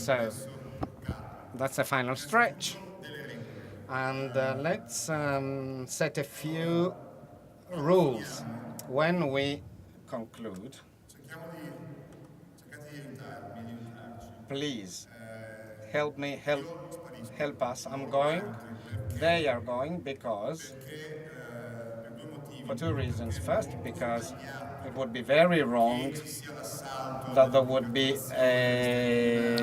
So that's the final stretch. And let's set a few rules when we conclude. Please help us. I'm going. They are going because for two reasons. First, because it would be very wrong that there would be a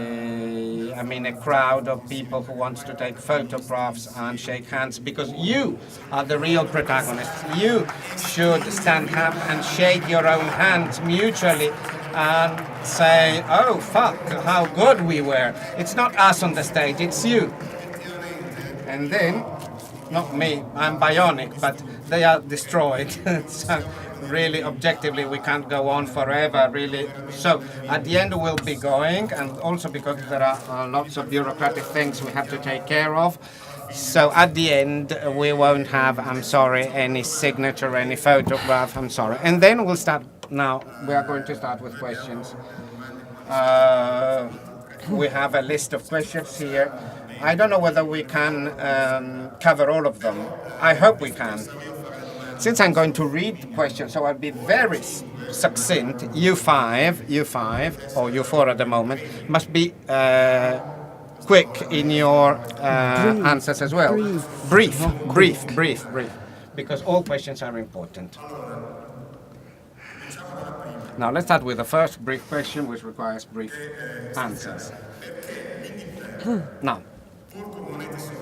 crowd of people who wants to take photographs and shake hands, because you are the real protagonists. You should stand up and shake your own hands mutually and say, oh, fuck, how good we were. It's not us on the stage, it's you. And then, not me, I'm bionic, but they are destroyed. So really, objectively, we can't go on forever, really. So at the end, we'll be going, and also because there are lots of bureaucratic things we have to take care of. So at the end, we won't have, I'm sorry, any signature, any photograph, I'm sorry. And then we'll start, now, we are going to start with questions. We have a list of questions here. I don't know whether we can cover all of them. I hope we can. Since I'm going to read the questions, so I'll be very succinct. You five, or you four at the moment, must be quick in your answers as well. Brief, because all questions are important. Now let's start with the first brief question, which requires brief answers. Now,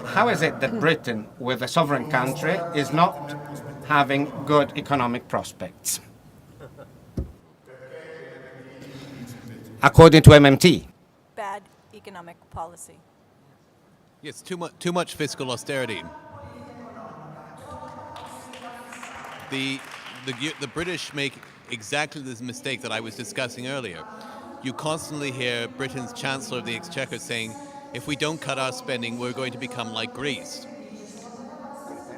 how is it that Britain, with a sovereign country, is not having good economic prospects? According to MMT. Bad economic policy. Yes, too much fiscal austerity. The British make exactly this mistake that I was discussing earlier. You constantly hear Britain's Chancellor of the Exchequer saying, if we don't cut our spending, we're going to become like Greece.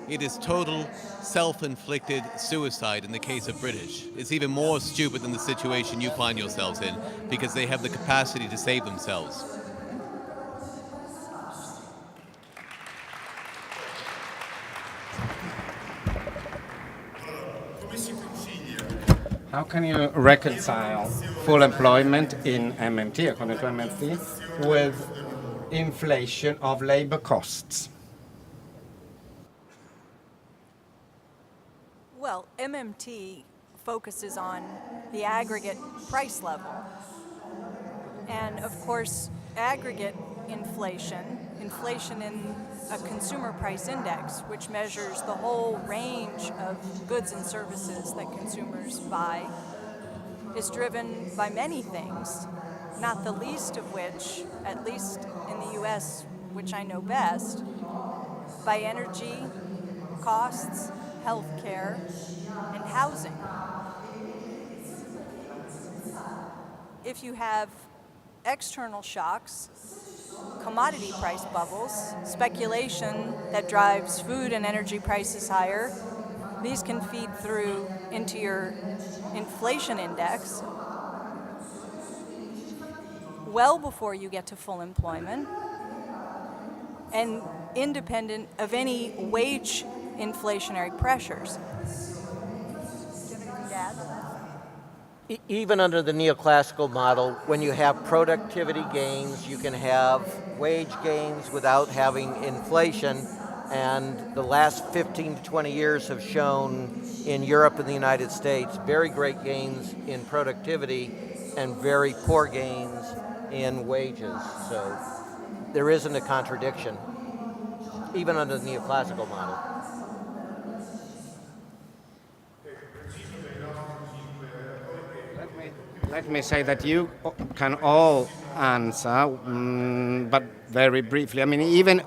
It is total self-inflicted suicide in the case of British. It's even more stupid than the situation you find yourselves in, because they have the capacity to save themselves. How can you reconcile full employment in MMT, according to MMT, with inflation of labor costs? Well, MMT focuses on the aggregate price level. And of course, aggregate inflation in a consumer price index, which measures the whole range of goods and services that consumers buy, is driven by many things, not the least of which, at least in the US, which I know best, by energy, costs, healthcare, and housing. If you have external shocks, commodity price bubbles, speculation that drives food and energy prices higher, these can feed through into your inflation index well before you get to full employment and independent of any wage inflationary pressures. Even under the neoclassical model, when you have productivity gains, you can have wage gains without having inflation. And the last 15 to 20 years have shown in Europe and the United States very great gains in productivity and very poor gains in wages. So there isn't a contradiction, even under the neoclassical model. Let me say that you can all answer, but very briefly. I mean, even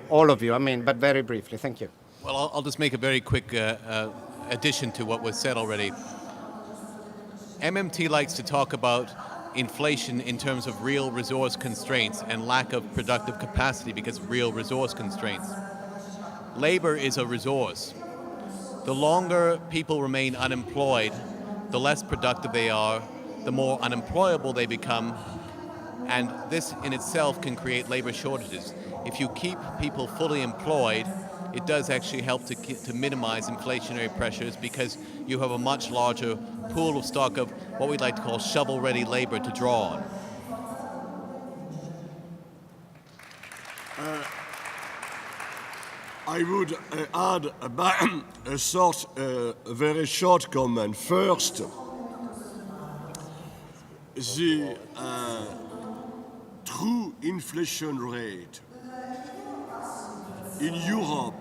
all of you, but very briefly. Thank you. Well, I'll just make a very quick addition to what was said already. MMT likes to talk about inflation in terms of real resource constraints and lack of productive capacity because of real resource constraints. Labor is a resource. The longer people remain unemployed, the less productive they are, the more unemployable they become, And this in itself can create labor shortages. If you keep people fully employed, it does actually help to minimize inflationary pressures because you have a much larger pool of stock of what we like to call shovel-ready labor to draw on. I would add a very short comment. First, the true inflation rate in Europe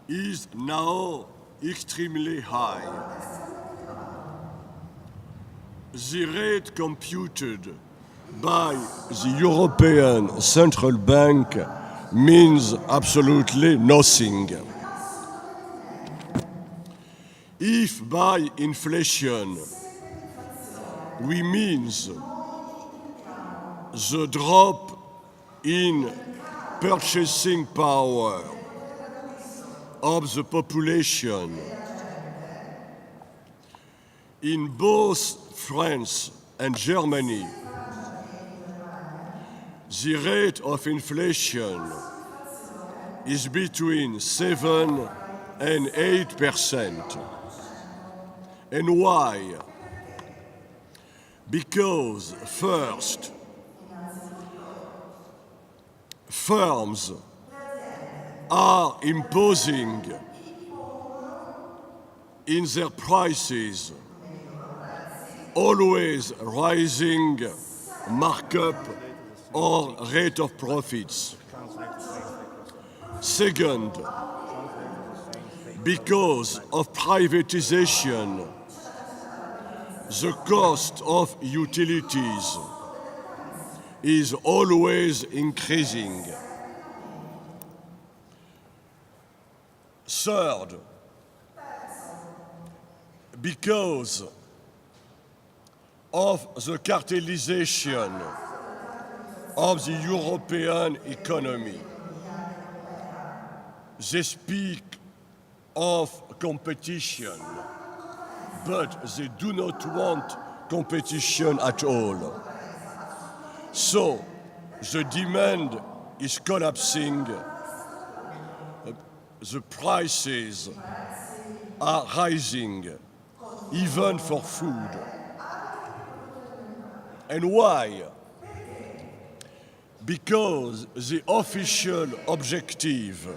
is now extremely high. The rate computed by the European Central Bank means absolutely nothing. If by inflation we mean the drop in purchasing power of the population in both France and Germany, the rate of inflation is between 7 and 8%. And why? Because first, firms are imposing in their prices always rising markup or rate of profits. Second, because of privatization, the cost of utilities is always increasing. Third, because of the cartelization of the European economy. They speak of competition, but they do not want competition at all. So the demand is collapsing, the prices are rising, even for food. And why? Because the official objective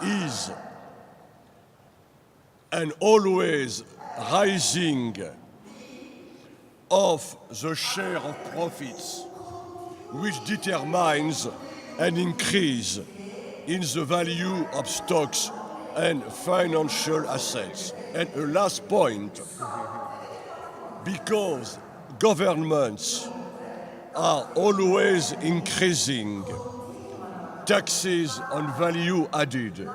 is an always rising of the share of profits, which determines an increase in the value of stocks and financial assets. And a last point, because governments are always increasing taxes on value added,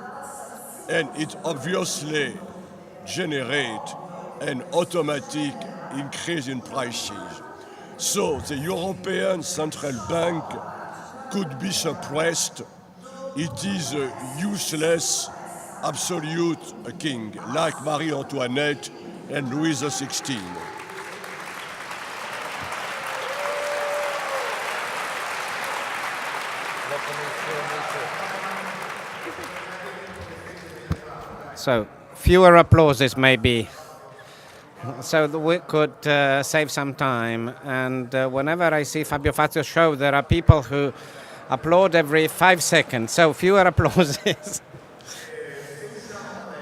and it obviously generates an automatic increase in prices. So the European Central Bank could be suppressed. It is a useless absolute king, like Marie Antoinette and Louis XVI. So fewer applauses maybe, so that we could save some time. And whenever I see Fabio Fazio's show, there are people who applaud every 5 seconds, so fewer applauses.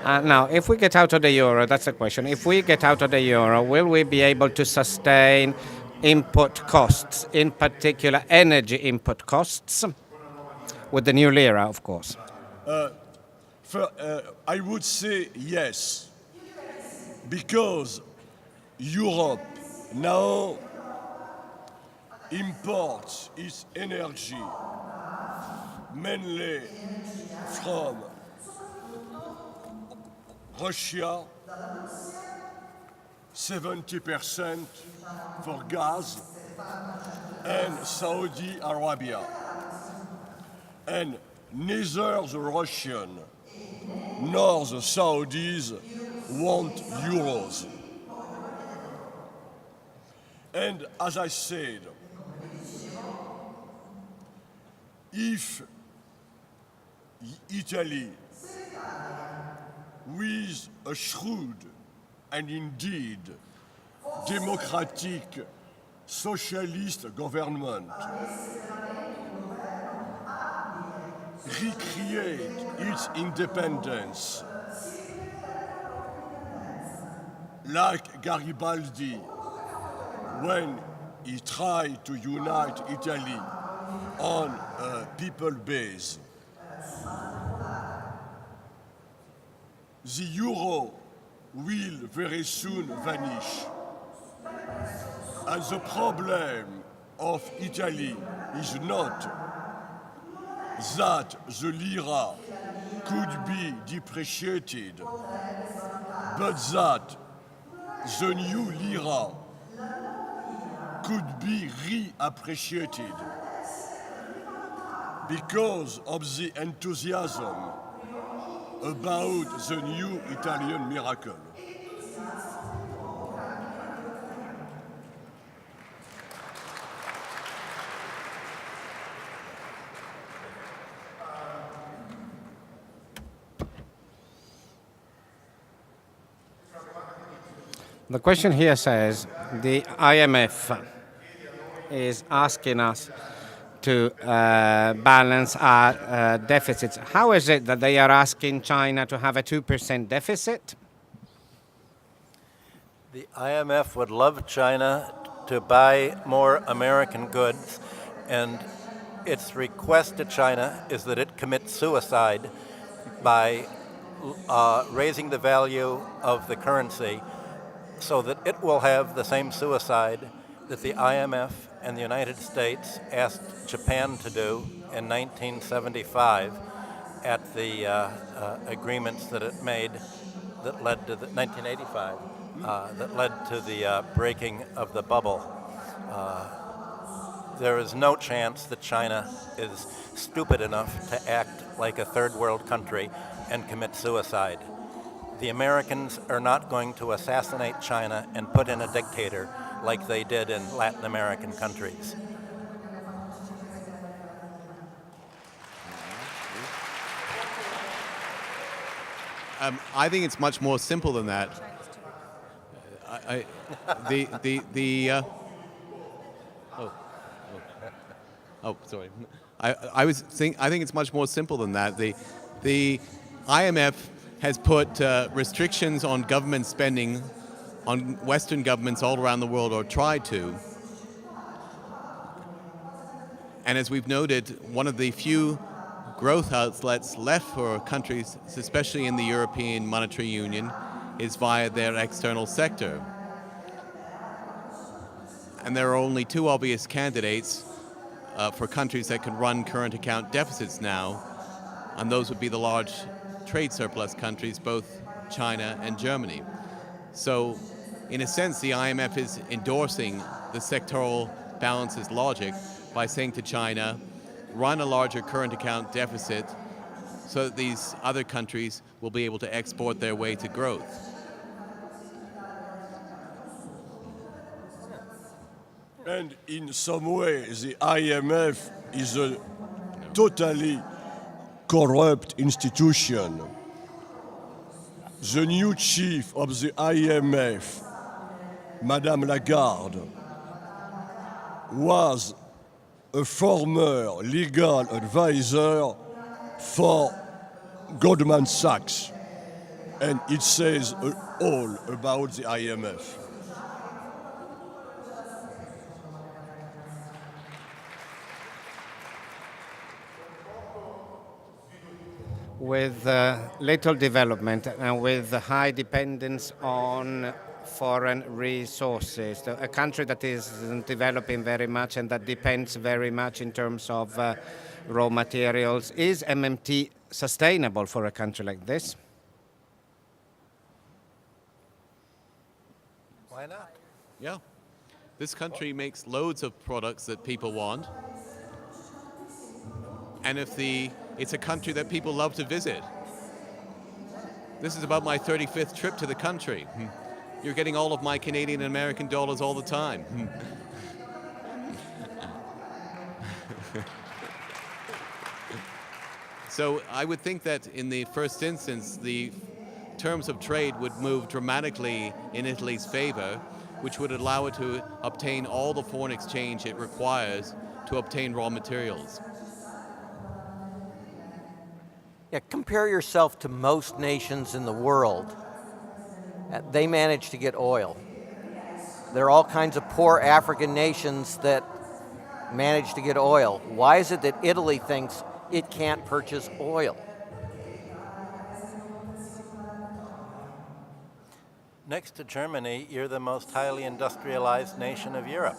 Now, if we get out of the euro, that's the question. If we get out of the euro, will we be able to sustain input costs, in particular energy input costs, with the new lira, of course? I would say yes, because Europe now imports its energy mainly from Russia, 70% for gas, and Saudi Arabia. And neither the Russian nor the Saudis want euros. And as I said, if Italy, with a shrewd and indeed democratic socialist government, recreate its independence like Garibaldi when he tried to unite Italy on a people base. The euro will very soon vanish. And the problem of Italy is not that the lira could be depreciated, but that the new lira could be reappreciated because of the enthusiasm about the new Italian miracle. The question here says the IMF is asking us to balance our deficits. How is it that they are asking China to have a 2% deficit? The IMF would love China to buy more American goods, and its request to China is that it commit suicide by raising the value of the currency so that it will have the same suicide that the IMF and the United States asked Japan to do in 1975 at the agreements that it made that led to the 1985 that led to the breaking of the bubble. There is no chance that China is stupid enough to act like a third world country and commit suicide. The Americans are not going to assassinate China and put in a dictator like they did in Latin American countries. I think it's much more simple than that. Sorry. I think it's much more simple than that. The IMF has put restrictions on government spending on Western governments all around the world, or tried to. And as we've noted, one of the few growth outlets left for countries, especially in the European Monetary Union, is via their external sector. And there are only two obvious candidates for countries that can run current account deficits now, and those would be the large trade surplus countries, both China and Germany. So, in a sense, the IMF is endorsing the sectoral balances logic by saying to China, run a larger current account deficit so that these other countries will be able to export their way to growth. And in some way, the IMF is a totally corrupt institution. The new chief of the IMF, Madame Lagarde, was a former legal advisor for Goldman Sachs, and it says all about the IMF. With little development and with high dependence on foreign resources, a country that isn't developing very much and that depends very much in terms of raw materials, is MMT sustainable for a country like this? Why not? Yeah. This country makes loads of products that people want. And it's a country that people love to visit. This is about my 35th trip to the country. You're getting all of my Canadian and American dollars all the time. So I would think that in the first instance, the terms of trade would move dramatically in Italy's favor, which would allow it to obtain all the foreign exchange it requires to obtain raw materials. Yeah, compare yourself to most nations in the world. They manage to get oil. There are all kinds of poor African nations that manage to get oil. Why is it that Italy thinks it can't purchase oil? Next to Germany, you're the most highly industrialized nation of Europe.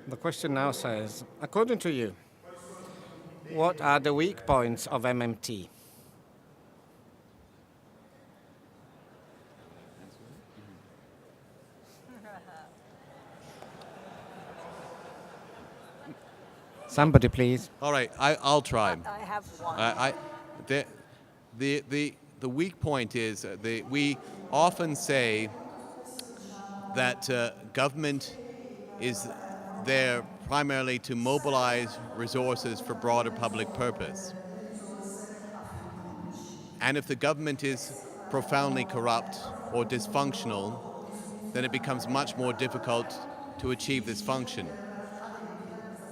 The question now says, according to you, what are the weak points of MMT? Somebody, please. All right, I'll try. I have one. The weak point is we often say that government is there primarily to mobilize resources for broader public purpose. And if the government is profoundly corrupt or dysfunctional, then it becomes much more difficult to achieve this function.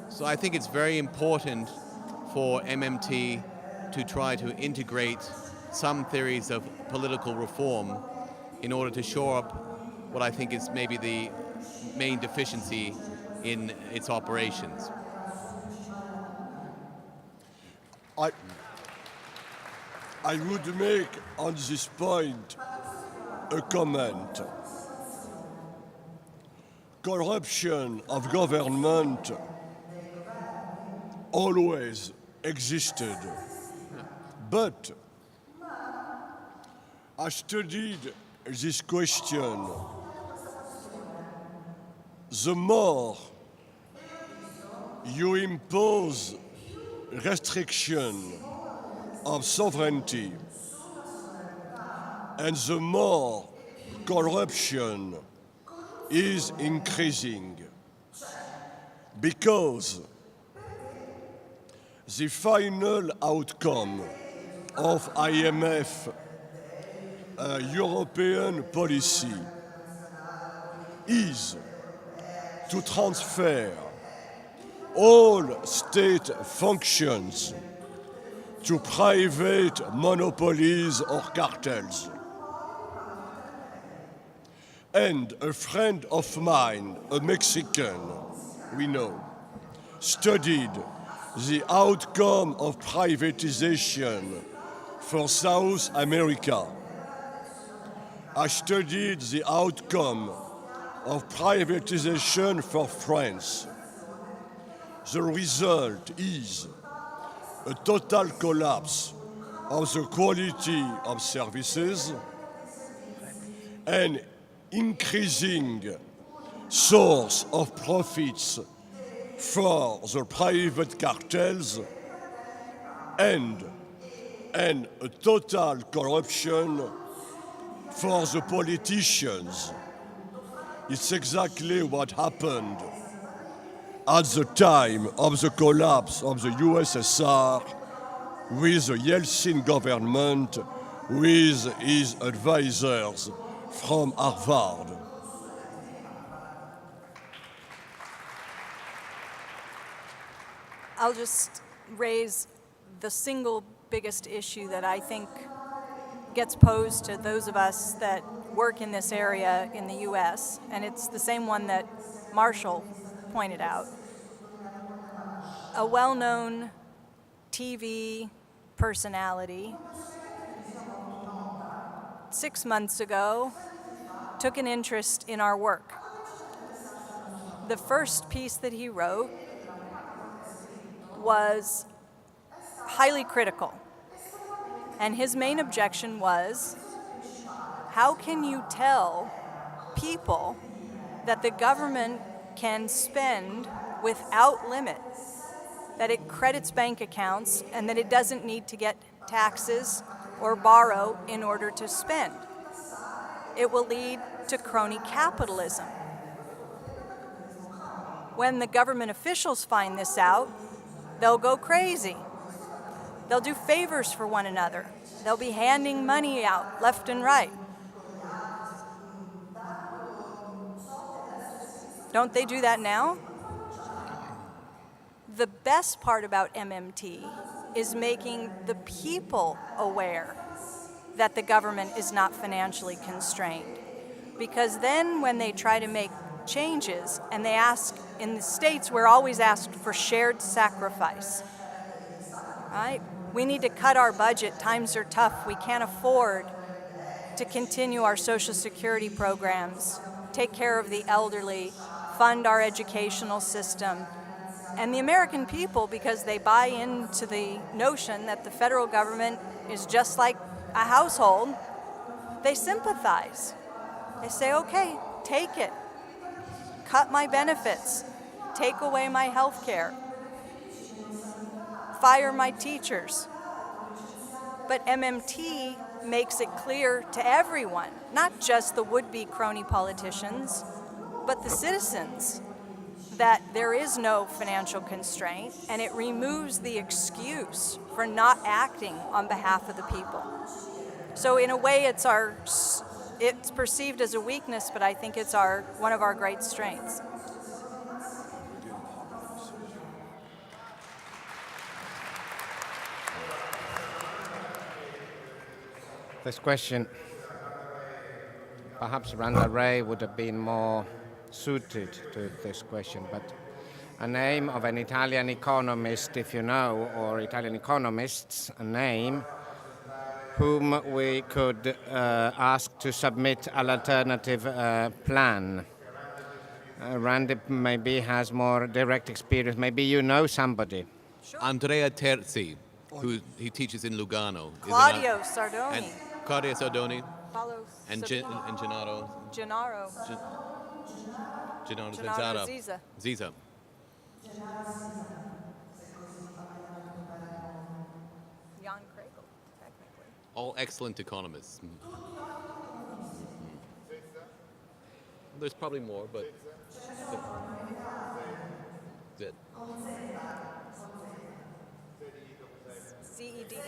So I think it's very important for MMT to try to integrate some theories of political reform in order to shore up what I think is maybe the main deficiency in its operations. I would make on this point a comment. Corruption of government always existed, but I studied this question. The more you impose restriction of sovereignty, and the more corruption is increasing, because the final outcome of IMF European policy is to transfer all state functions to private monopolies or cartels. And a friend of mine, a Mexican, we know, studied the outcome of privatization for South America. I studied the outcome of privatization for France. The result is a total collapse of the quality of services and increasing source of profits for the private cartels and a total corruption for the politicians. It's exactly what happened at the time of the collapse of the USSR with the Yeltsin government, with his advisors from Harvard. I'll just raise the single biggest issue that I think gets posed to those of us that work in this area in the US, and it's the same one that Marshall pointed out. A well-known TV personality 6 months ago took an interest in our work. The first piece that he wrote was highly critical. And his main objection was, how can you tell people that the government can spend without limit, that it credits bank accounts, and that it doesn't need to get taxes or borrow in order to spend. It will lead to crony capitalism. When the government officials find this out, they'll go crazy. They'll do favors for one another. They'll be handing money out left and right. Don't they do that now? The best part about MMT is making the people aware that the government is not financially constrained. Because then when they try to make changes, and they ask, in the States, we're always asked for shared sacrifice, right? We need to cut our budget, times are tough, we can't afford to continue our Social Security programs, take care of the elderly, fund our educational system. And the American people, because they buy into the notion that the federal government is just like a household, they sympathize. They say, okay, take it. Cut my benefits. Take away my health care. Fire my teachers. But MMT makes it clear to everyone, not just the would-be crony politicians, but the citizens, that there is no financial constraint, and it removes the excuse for not acting on behalf of the people. So in a way, it's perceived as a weakness, but I think it's one of our great strengths. This question, perhaps Randa Ray would have been more suited to this question, but a name of an Italian economist, if you know, or Italian economists, a name whom we could ask to submit an alternative plan. Randy maybe has more direct experience. Maybe you know somebody. Sure. Andrea Terzi, he teaches in Lugano. Claudio Sardoni. And Claudio Sardoni. Paulo And Gennaro. Gennaro. Gennaro Gennaro Ziza. Ziza. Ziza. Jan Kregel, technically. All excellent economists. There's probably more, but that's it. ZEDEA.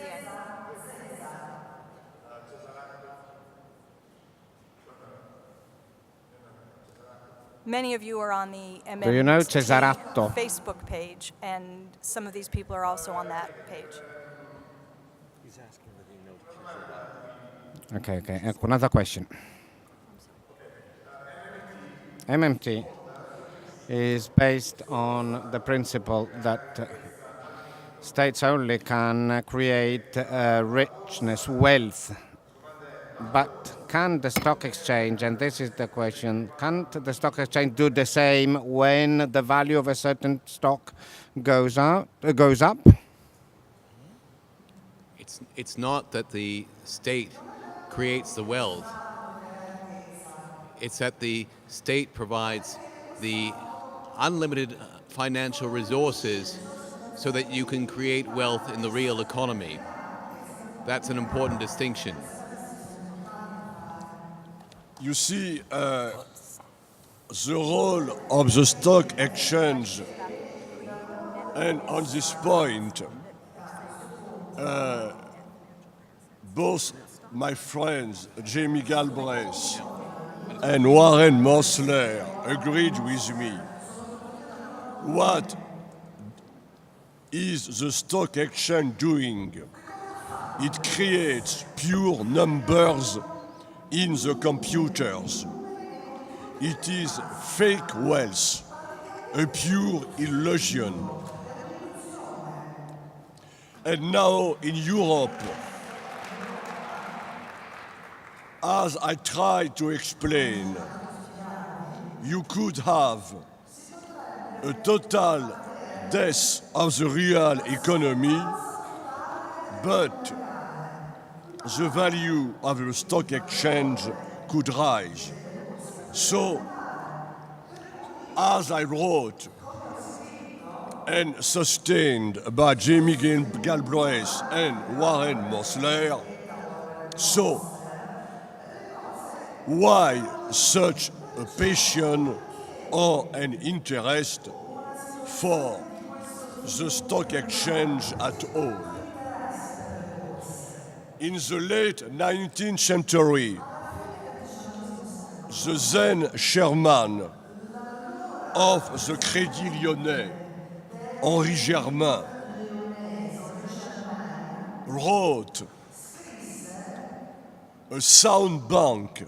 Many of you are on the MMT Do you know Cesaratto? Facebook page, and some of these people are also on that page. He's asking whether you know Okay. Another question. MMT is based on the principle that states only can create richness, wealth. But can the stock exchange, and this is the question, can't the stock exchange do the same when the value of a certain stock goes up? It's not that the state creates the wealth. It's that the state provides the unlimited financial resources so that you can create wealth in the real economy. That's an important distinction. You see, the role of the stock exchange, and on this point, both my friends Jamie Galbraith and Warren Mosler agreed with me. What is the stock exchange doing? It creates pure numbers in the computers. It is fake wealth, a pure illusion. And now in Europe, as I tried to explain, you could have a total death of the real economy, but the value of the stock exchange could rise. So as I wrote and sustained by Jamie Galbraith and Warren Mosler, so why such a passion or an interest for the stock exchange at all? In the late 19th century, the then chairman of the Crédit Lyonnais, Henri Germain, wrote, "A sound bank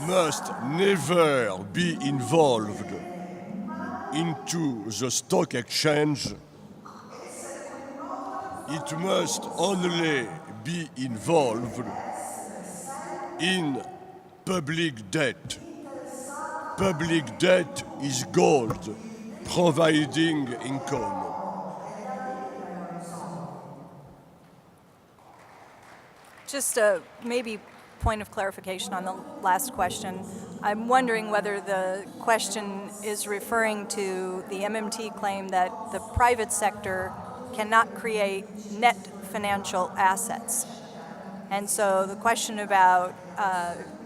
must never be involved into the stock exchange. It must only be involved in public debt. Public debt is gold, providing income." Just a maybe point of clarification on the last question. I'm wondering whether the question is referring to the MMT claim that the private sector cannot create net financial assets. And so the question about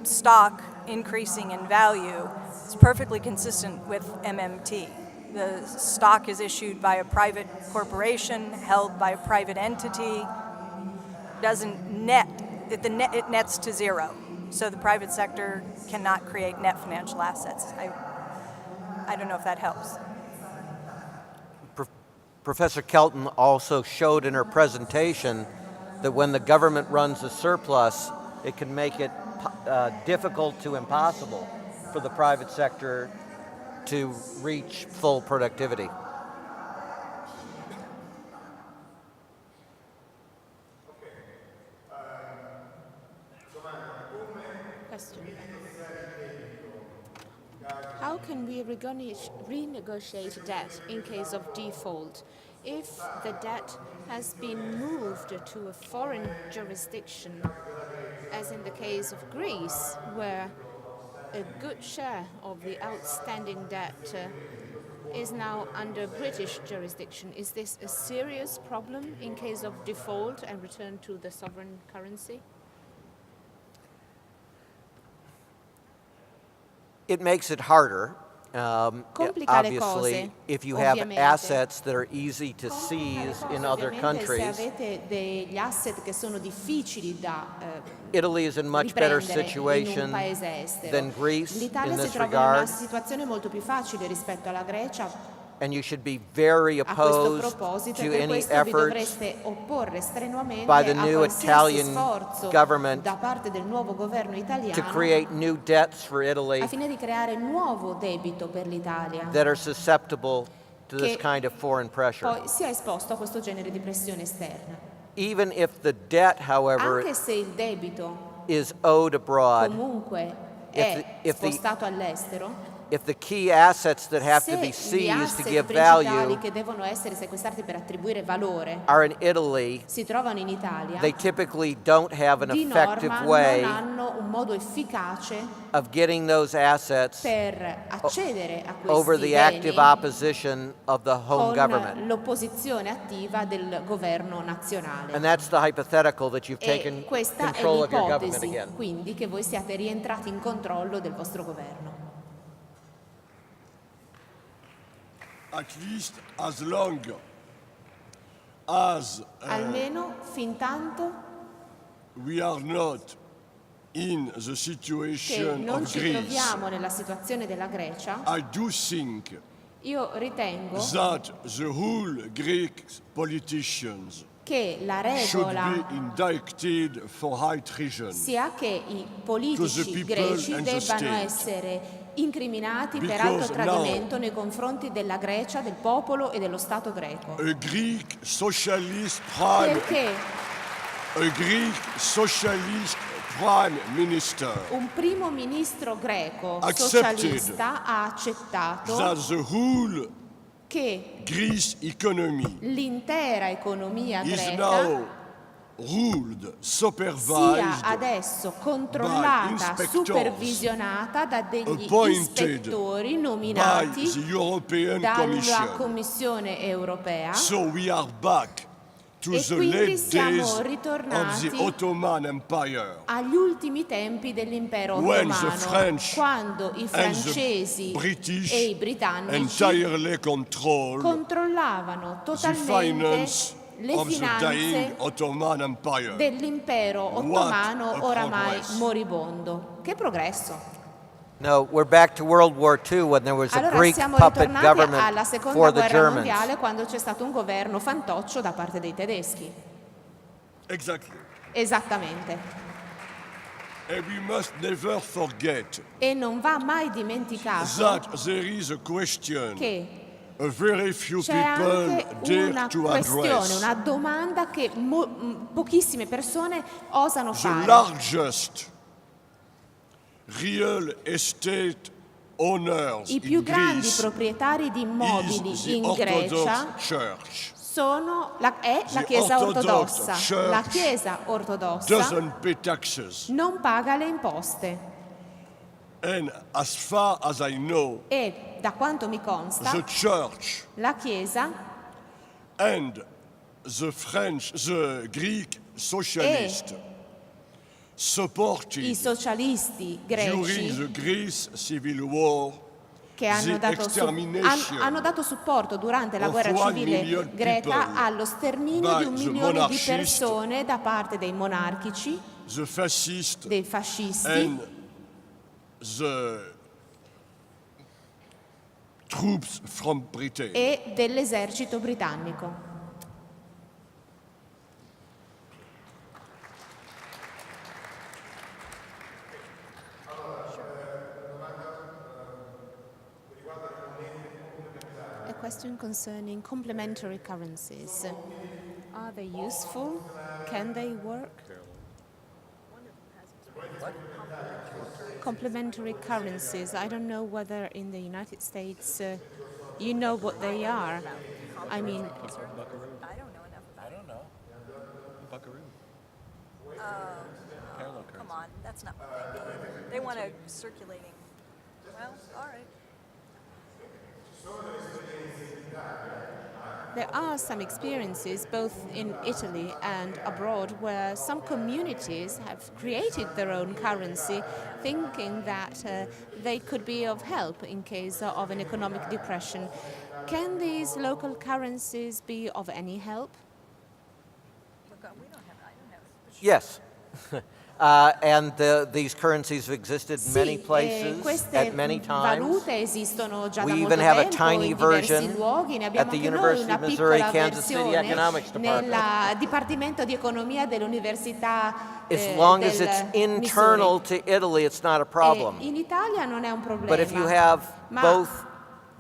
stock increasing in value is perfectly consistent with MMT. The stock is issued by a private corporation, held by a private entity, doesn't net, it nets to zero. So the private sector cannot create net financial assets. I don't know if that helps. Professor Kelton also showed in her presentation that when the government runs a surplus, it can make it difficult to impossible for the private sector to reach full productivity. Question. How can we renegotiate debt in case of default if the debt has been moved to a foreign jurisdiction, as in the case of Greece, where a good share of the outstanding debt is now under British jurisdiction? Is this a serious problem in case of default and return to the sovereign currency? It makes it harder. Obviously, if you have assets that are easy to seize in other countries, Italy is in much better situation than Greece in this regard. And you should be very opposed to any efforts by the new Italian government to create new debts for Italy that are susceptible to this kind of foreign pressure. Even if the debt, however, is owed abroad, if the key assets that have to be seized to give value are in Italy, they typically don't have an effective way of getting those assets over the active opposition of the home government. And that's the hypothetical that you've taken control of your government again. Quindi che voi siate rientrati in controllo del vostro governo. At least as long as almeno fin tanto we are not in the situation non of ci Greece, troviamo nella situazione della Grecia, I do think io ritengo that the whole Greek politicians che la should regola be indicted for high treason sia che i politici greci debbano essere incriminati per alto tradimento nei confronti della Grecia, del popolo e dello Stato greco. A Greek socialist prime minister un primo ministro greco socialista ha accettato that the whole che Greece economy l'intera economia is greca now ruled, sia supervised adesso controllata, inspectors supervisionata da degli appointed ispettori by nominati the European dalla Commission. Commissione europea. So we are back to E the quindi late siamo days of the ritornati Ottoman Empire, agli ultimi tempi dell'impero when the ottomano, French quando i and the francesi British e i britannici entirely controlled controllavano the totalmente finance le of the dying finanze Ottoman Empire. dell'impero What ottomano a oramai progress. moribondo. Che progresso! No, we're back to World War II when there was a Allora Greek siamo puppet ritornati government alla seconda for the guerra Germans. mondiale, quando c'è stato un governo fantoccio da parte dei tedeschi. Exactly. Esattamente. And we must never forget E non va mai dimenticato that there is a question che a very few c'è people anche dare una to questione, address. una domanda che pochissime persone osano The fare. largest real estate owners I più in grandi Greece proprietari di is immobili the in Orthodox Grecia Church. è la The Chiesa Orthodox ortodossa. Church La Chiesa ortodossa Doesn't pay taxes. non paga le imposte And as far as I know, e, da quanto mi the consta, church la Chiesa and the Greek socialists supported i socialisti during greci the Greece Civil War che hanno extermination dato supporto durante la of guerra 1 civile million greca people allo sterminio di by 1 the milione di monarchists, persone da parte dei monarchici, the fascists, dei fascisti and the troops from Britain. e dell'esercito britannico. A question concerning complementary currencies. Are they useful? Can they work? Complementary currencies. I don't know whether in the United States you know what they are. I mean, I don't know enough about it. Buckaroo. Parallel currency. Come on, that's not what they mean. They want a circulating. Well, all right. there are some experiences both in Italy and abroad where some communities have created their own currency thinking that they could be of help in case of an economic depression. Can these local currencies be of any help? Look, we don't have. I don't have. Yes. And these currencies have existed in many places queste at many times. valute esistono già da We molto even have a tempo tiny in diversi version luoghi, ne abbiamo at the anche noi University una of Missouri, piccola Kansas City versione Economics Department. nel Dipartimento di Economia dell'Università As long as del it's internal Missouri. to Italy, it's not a problem. In Italia non è un problema. But if you have Ma both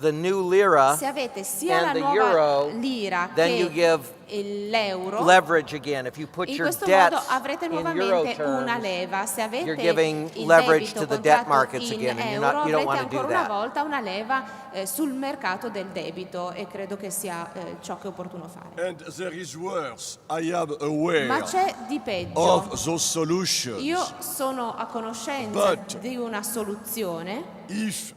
the new lira se avete sia la and the nuova euro, lira then you che give l'euro, leverage again. If you put in your questo debt modo avrete in euro nuovamente una terms, leva. Se avete you're giving il leverage debito to the debt contratto markets in again, and euro, you don't avrete want to do ancora una that. volta una leva sul mercato del debito e credo che sia ciò che è opportuno fare. And there is worse. I am aware Ma c'è di peggio. of those solutions. Io sono a conoscenza But di una soluzione. If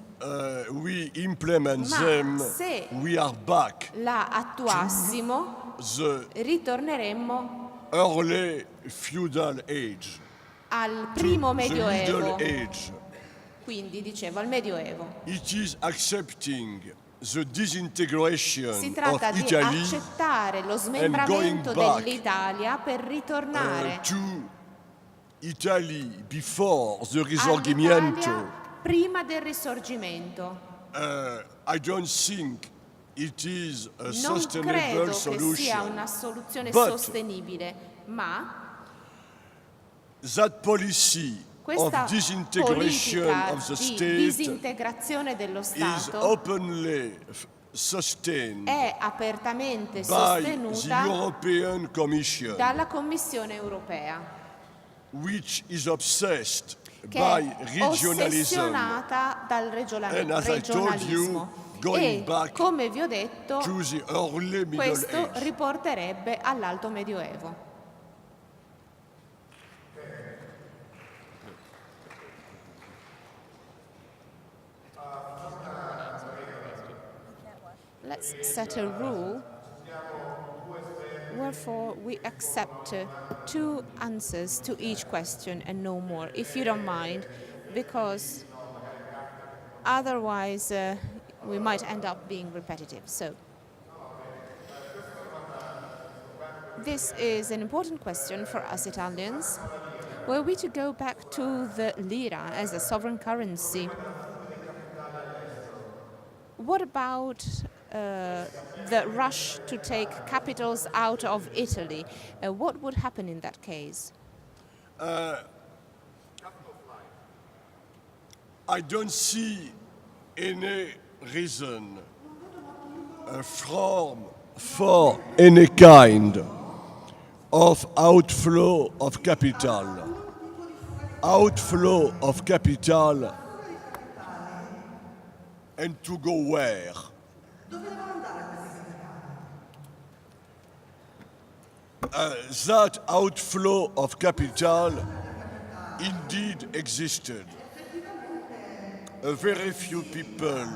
we implement Ma them, se we are back la attuassimo, the ritorneremmo early feudal age, al primo the Middle medioevo. Age. Quindi dicevo al medioevo. It is accepting the disintegration Si tratta of di Italy accettare lo smembramento back, dell'Italia per ritornare to Italy before the all'Italia Risorgimento. prima del Risorgimento. I don't think it is a Non sustainable credo che sia solution. una soluzione But sostenibile, ma that policy questa of disintegration politica of the di state disintegrazione dello is Stato openly sustained è apertamente by the sostenuta European Commission, dalla Commissione europea, which is obsessed che by è regionalism. ossessionata dal And as I told you, regionalismo. going E back come vi ho detto, to the early Middle questo Age. riporterebbe all'Alto Medioevo. let's set a rule wherefore we accept two answers to each question and no more, if you don't mind, because otherwise we might end up being repetitive. So this is an important question for us Italians. Were we to go back to the lira as a sovereign currency, what about the rush to take capitals out of Italy? What would happen in that case? I don't see any reason for any kind of outflow of capital. Outflow of capital, and to go where? That outflow of capital indeed existed. Very few people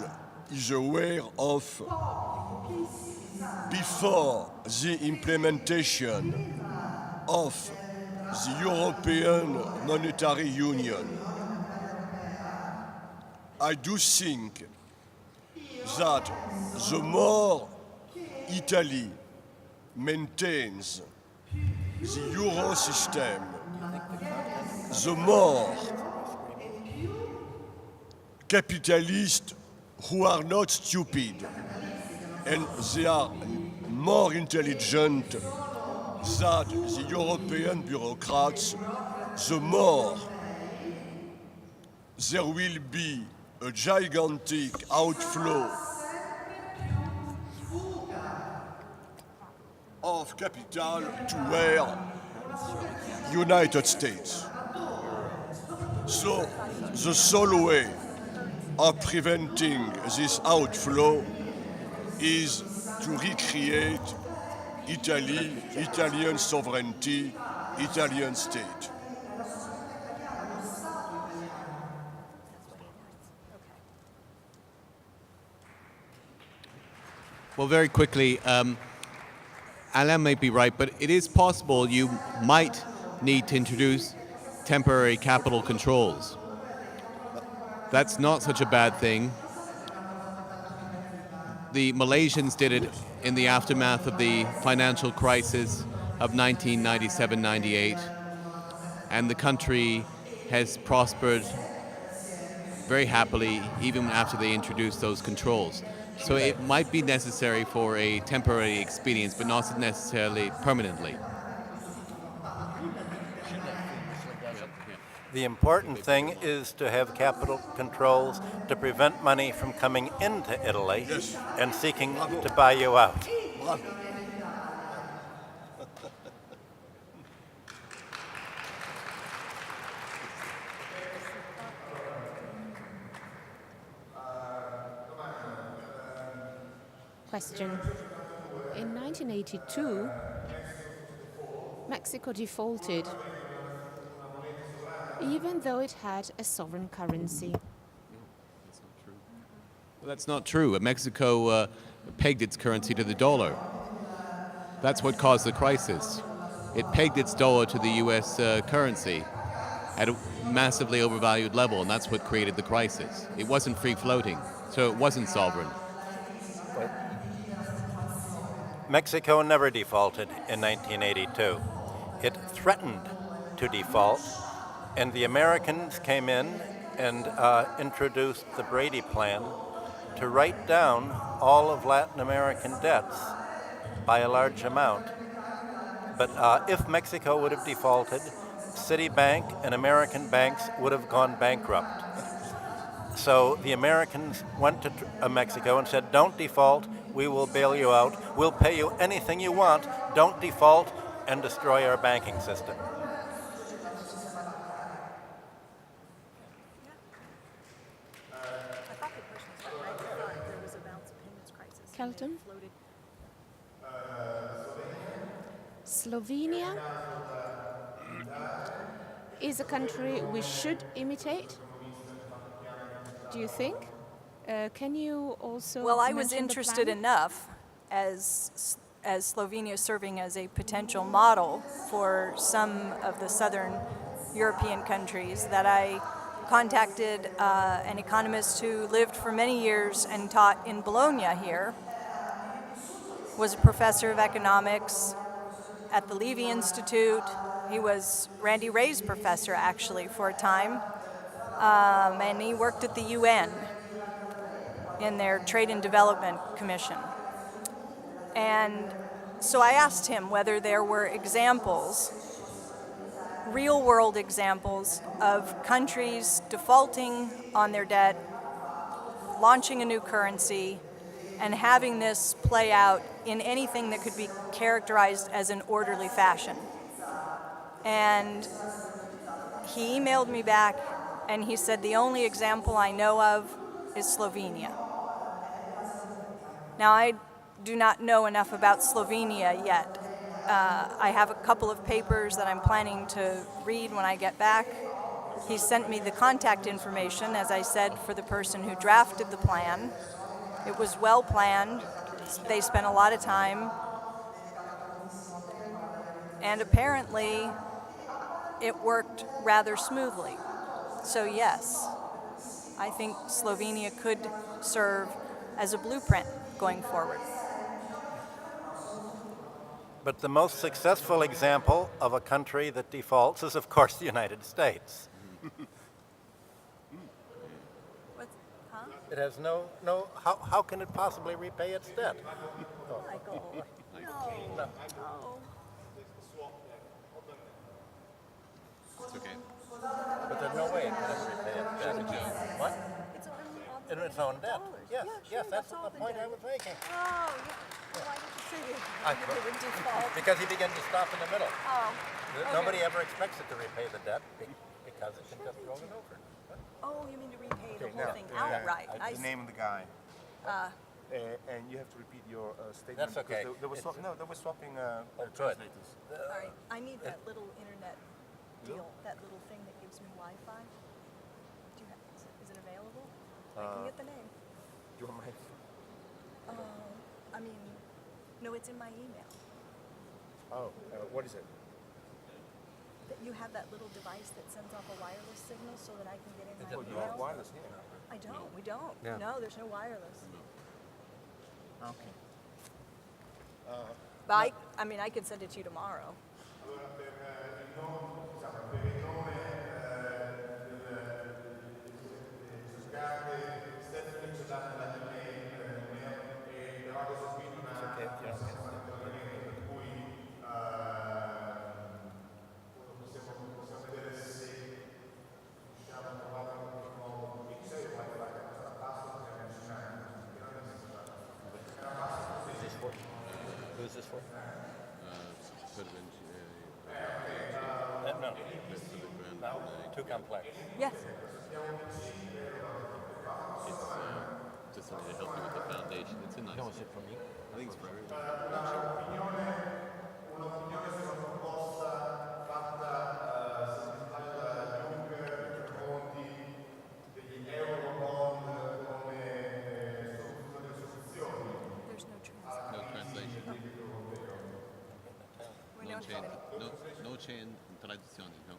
is aware of before the implementation of the European Monetary Union. I do think that the more Italy maintains the euro system, the more capitalists who are not stupid and they are more intelligent than the European bureaucrats, the more there will be a gigantic outflow of capital to where? United States. So the sole way of preventing this outflow is to recreate Italy, Italian sovereignty, Italian state. Well, very quickly, Alain may be right, but it is possible you might need to introduce temporary capital controls. That's not such a bad thing. The Malaysians did it in the aftermath of the financial crisis of 1997-98, and the country has prospered very happily even after they introduced those controls. So it might be necessary for a temporary expedience, but not necessarily permanently. The important thing is to have capital controls to prevent money from coming into Italy and seeking to buy you out. Question. In 1982, Mexico defaulted, even though it had a sovereign currency. Well, that's not true. Mexico pegged its currency to the dollar. That's what caused the crisis. It pegged its dollar to the U.S. currency at a massively overvalued level, and that's what created the crisis. It wasn't free-floating, so it wasn't sovereign. Mexico never defaulted in 1982. It threatened to default, and the Americans came in and introduced the Brady Plan to write down all of Latin American debts by a large amount. But if Mexico would have defaulted, Citibank and American banks would have gone bankrupt. So the Americans went to Mexico and said, don't default, we will bail you out, we'll pay you anything you want, don't default and destroy our banking system. Kelton? Slovenia is a country we should imitate, do you think? Can you also Well, I was mention the interested plan? enough as Slovenia serving as a potential model for some of the southern European countries that I contacted an economist who lived for many years and taught in Bologna here, was a professor of economics at the Levy Institute. He was Randy Ray's professor, actually, for a time, and he worked at the UN in their Trade and Development Commission. And so I asked him whether there were examples, real-world examples, of countries defaulting on their debt, launching a new currency, and having this play out in anything that could be characterized as an orderly fashion. And he emailed me back, and he said the only example I know of is Slovenia. Now, I do not know enough about Slovenia yet. I have a couple of papers that I'm planning to read when I get back. He sent me the contact information, as I said, for the person who drafted the plan. It was well planned. They spent a lot of time. And apparently, it worked rather smoothly. So yes, I think Slovenia could serve as a blueprint going forward. But the most successful example of a country that defaults is, of course, the United States. It has how can it possibly repay its debt? Michael, no. It's okay. But there's no way it can repay its debt. What? In its own debt. Yes, that's the point I was making. Oh, yeah. Why did you say I that? It would default. Because he began to stop in the middle. Oh, Nobody ever expects it to repay the debt because it can just roll it over. oh, you mean to repay the Okay, whole now, thing outright? I the see. name of the guy. And you have to repeat your statement. That's okay. Because they were swapping good. translators. All right, I need that little internet deal, that little thing that gives me Wi-Fi. Is it available? I can get the name. Do you want my... I mean, no, it's in my email. Oh, what is it? That you have that little device that sends off a wireless signal so that I can get in my Oh, you have email. wireless here. I don't. We don't. Yeah. No, there's no wireless. Okay. But I mean, I could send it to you tomorrow. Who's this for? No, too complex. Yes. It's just something to help you with the foundation. It's a nice. No, is it for me? I think it's for everyone. There's no translation. No translation. We No don't chain. have any. No chain traduzione. No.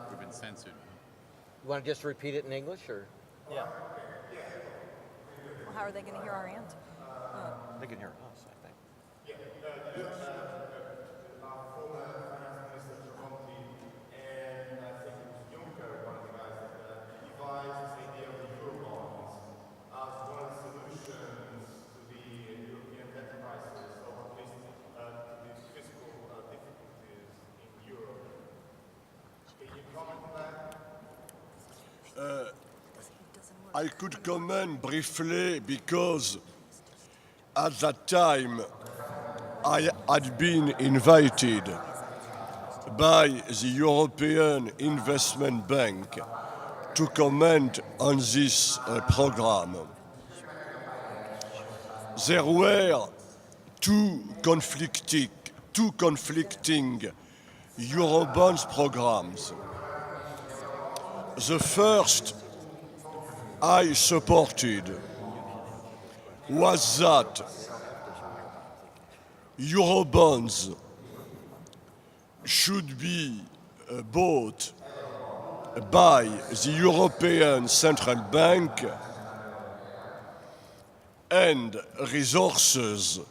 We've been censored. You want to just repeat it in English, or? Yeah. Well, how are they going to hear our answer? They can hear us, I think. I could comment briefly because at that time I had been invited by the European Investment Bank to comment on this program. There were two conflicting Eurobonds programs. The first I supported was that Eurobonds should be bought by the European Central Bank and resources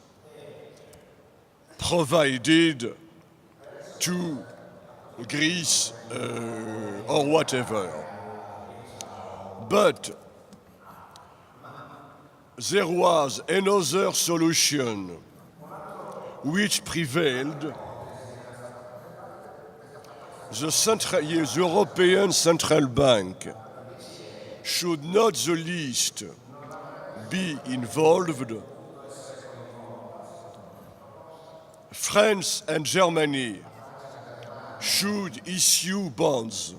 provided to Greece or whatever. But there was another solution which prevailed. The European Central Bank should not the least be involved. France and Germany should issue bonds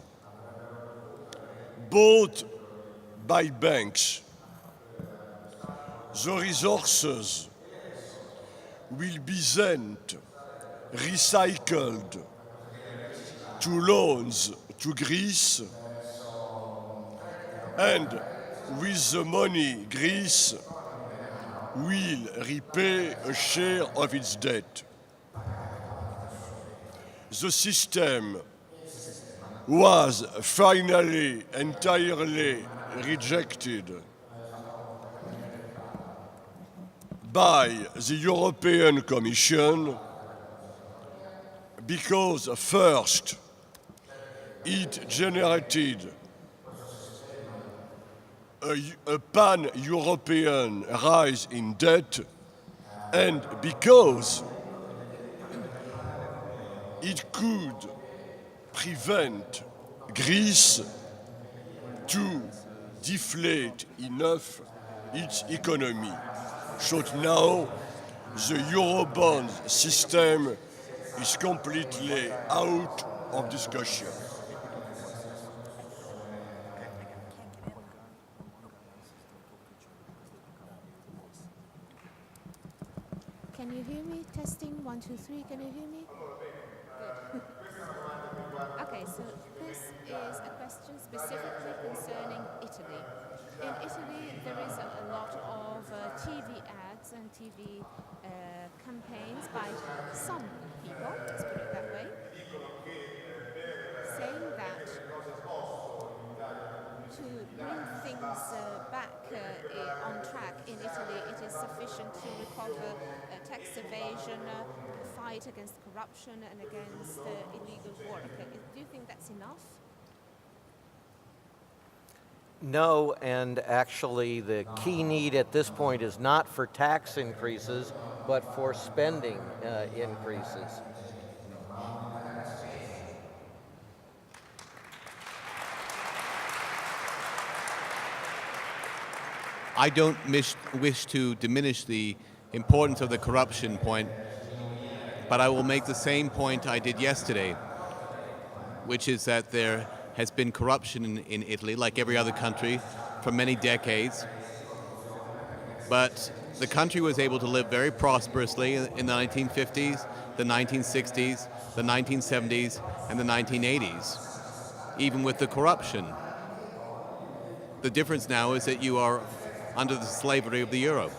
bought by banks. The resources will be then recycled to loans to Greece, and with the money, Greece will repay a share of its debt. The system was finally entirely rejected by the European Commission because first, it generated a pan-European rise in debt, and because it could prevent Greece to deflate enough its economy. So now the Eurobond system is completely out of discussion. Can you hear me? Testing, 1, 2, 3. Can you hear me? Good. Okay, so this is a question specifically concerning Italy. In Italy, there is a lot of TV ads and TV campaigns by some people, let's put it that way, saying that to bring things back on track in Italy, it is sufficient to recover tax evasion, fight against corruption and against illegal work. Do you think that's enough? No, and actually the key need at this point is not for tax increases, but for spending increases. I don't wish to diminish the importance of the corruption point, but I will make the same point I did yesterday, which is that there has been corruption in Italy, like every other country, for many decades. But the country was able to live very prosperously in the 1950s, the 1960s, the 1970s, and the 1980s, even with the corruption. The difference now is that you are under the slavery of the euro.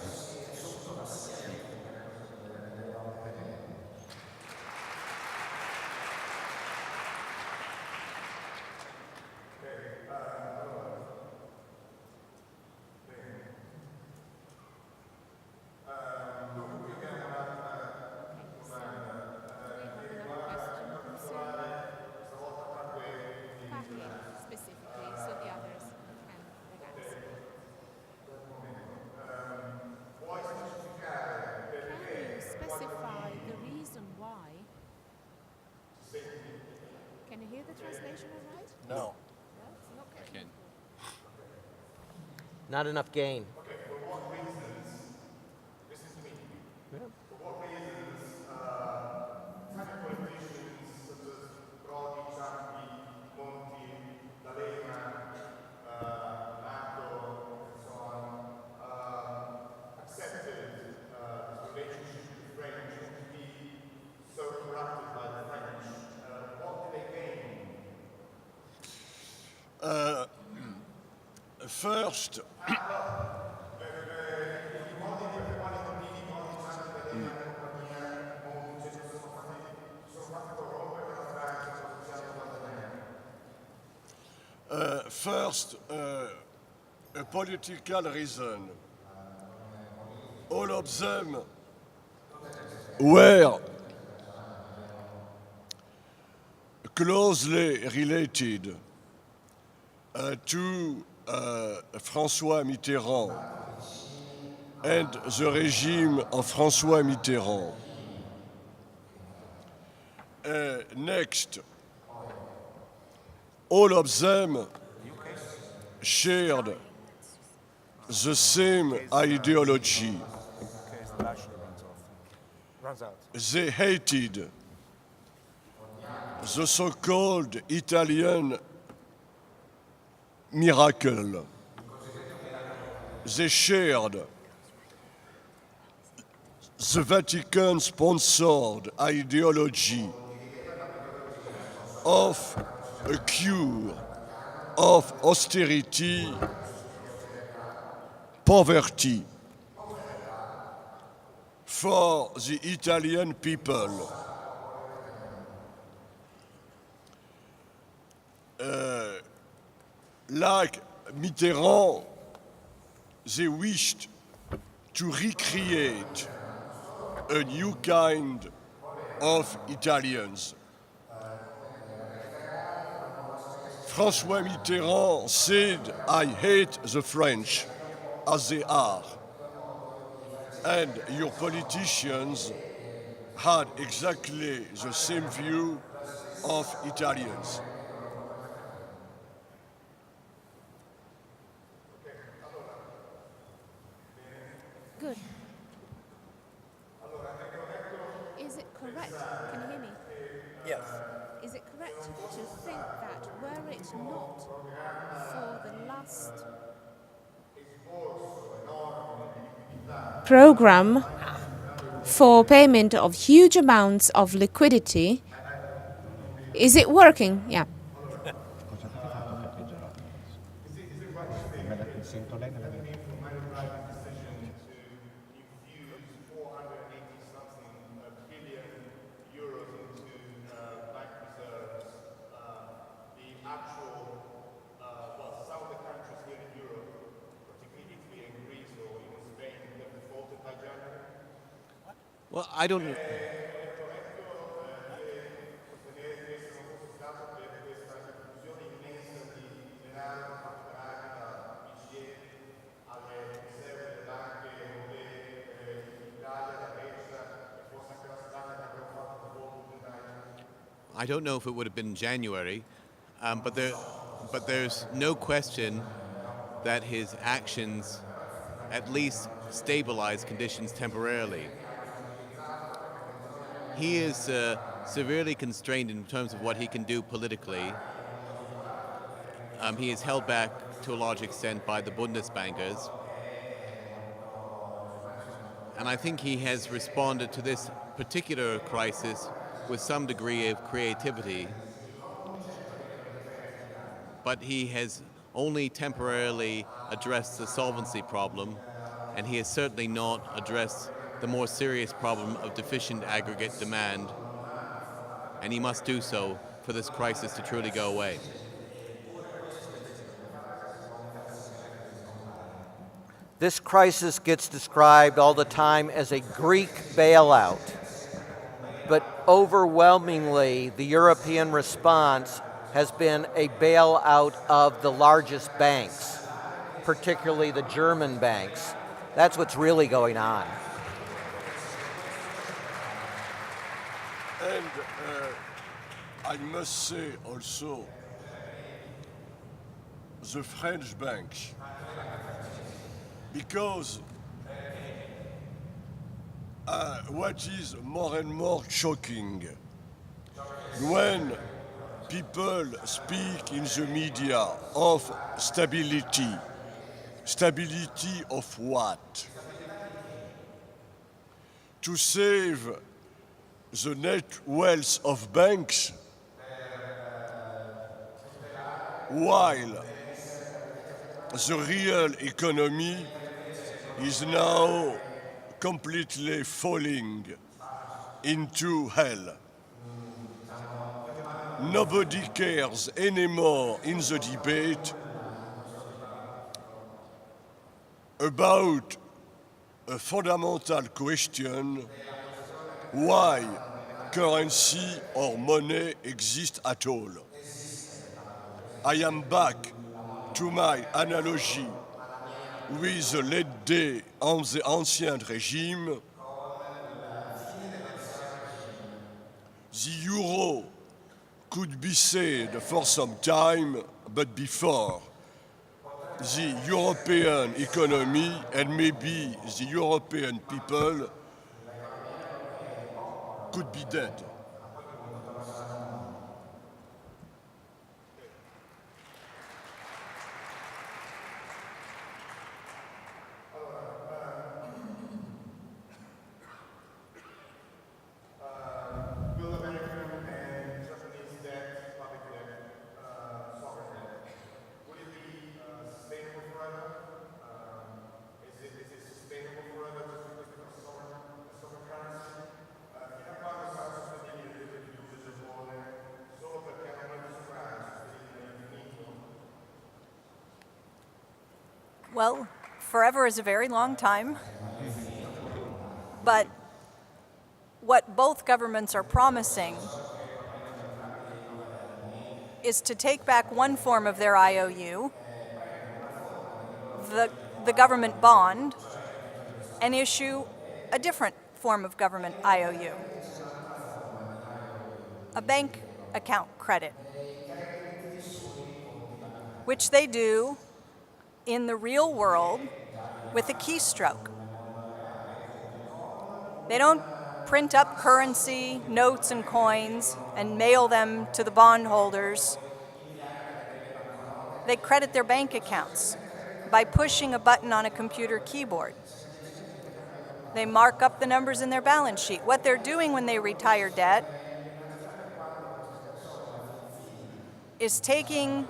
Specifically, so the others can relax. Can you specify the reason why? Can you hear the translation all right? No. No, it's not getting. Not enough gain. For what reasons First, a political reason. All of them were closely related to François Mitterrand and the regime of François Mitterrand. Next, all of them shared the same ideology. They hated the so-called Italian miracle. They shared the Vatican-sponsored ideology of a cure of austerity, poverty for the Italian people. Like Mitterrand, they wished to recreate a new kind of Italians. François Mitterrand said, "I hate the French as they are." And your politicians had exactly the same view of Italians. Good. Is it correct? Can you hear me? Yes. Is it correct to think that were it not for the last program for payment of huge amounts of liquidity, is it working? Yeah. Well, I don't. I don't know if it would have been January, but there's no question that his actions at least stabilize conditions temporarily. He is severely constrained in terms of what he can do politically. He is held back to a large extent by the Bundesbankers. And I think he has responded to this particular crisis with some degree of creativity. But he has only temporarily addressed the solvency problem, and he has certainly not addressed the more serious problem of deficient aggregate demand, and he must do so for this crisis to truly go away. This crisis gets described all the time as a Greek bailout, but overwhelmingly the European response has been a bailout of the largest banks, particularly the German banks. That's what's really going on. And I must say also, the French banks, because what is more and more shocking, when people speak in the media of stability, stability of what? To save the net wealth of banks, while the real economy is now completely falling into hell. Nobody cares anymore in the debate about a fundamental question: why currency or money exist at all. I am back to my analogy with the late day on the Ancien Régime. The euro could be said for some time, but before, the European economy and maybe the European people could be dead. Will American and Japanese debt, public debt, sovereign debt, would it be sustainable forever? Is it sustainable forever just because it's a sovereign currency? Fino a quando sarà sostenibile l'uso del money solo perché è una sovrana sostenibile all'infinito? Well, forever is a very long time. But what both governments are promising is to take back one form of their IOU, the government bond, and issue a different form of government IOU, a bank account credit, which they do in the real world with a keystroke. They don't print up currency, notes, and coins and mail them to the bondholders. They credit their bank accounts by pushing a button on a computer keyboard. They mark up the numbers in their balance sheet. What they're doing when they retire debt is taking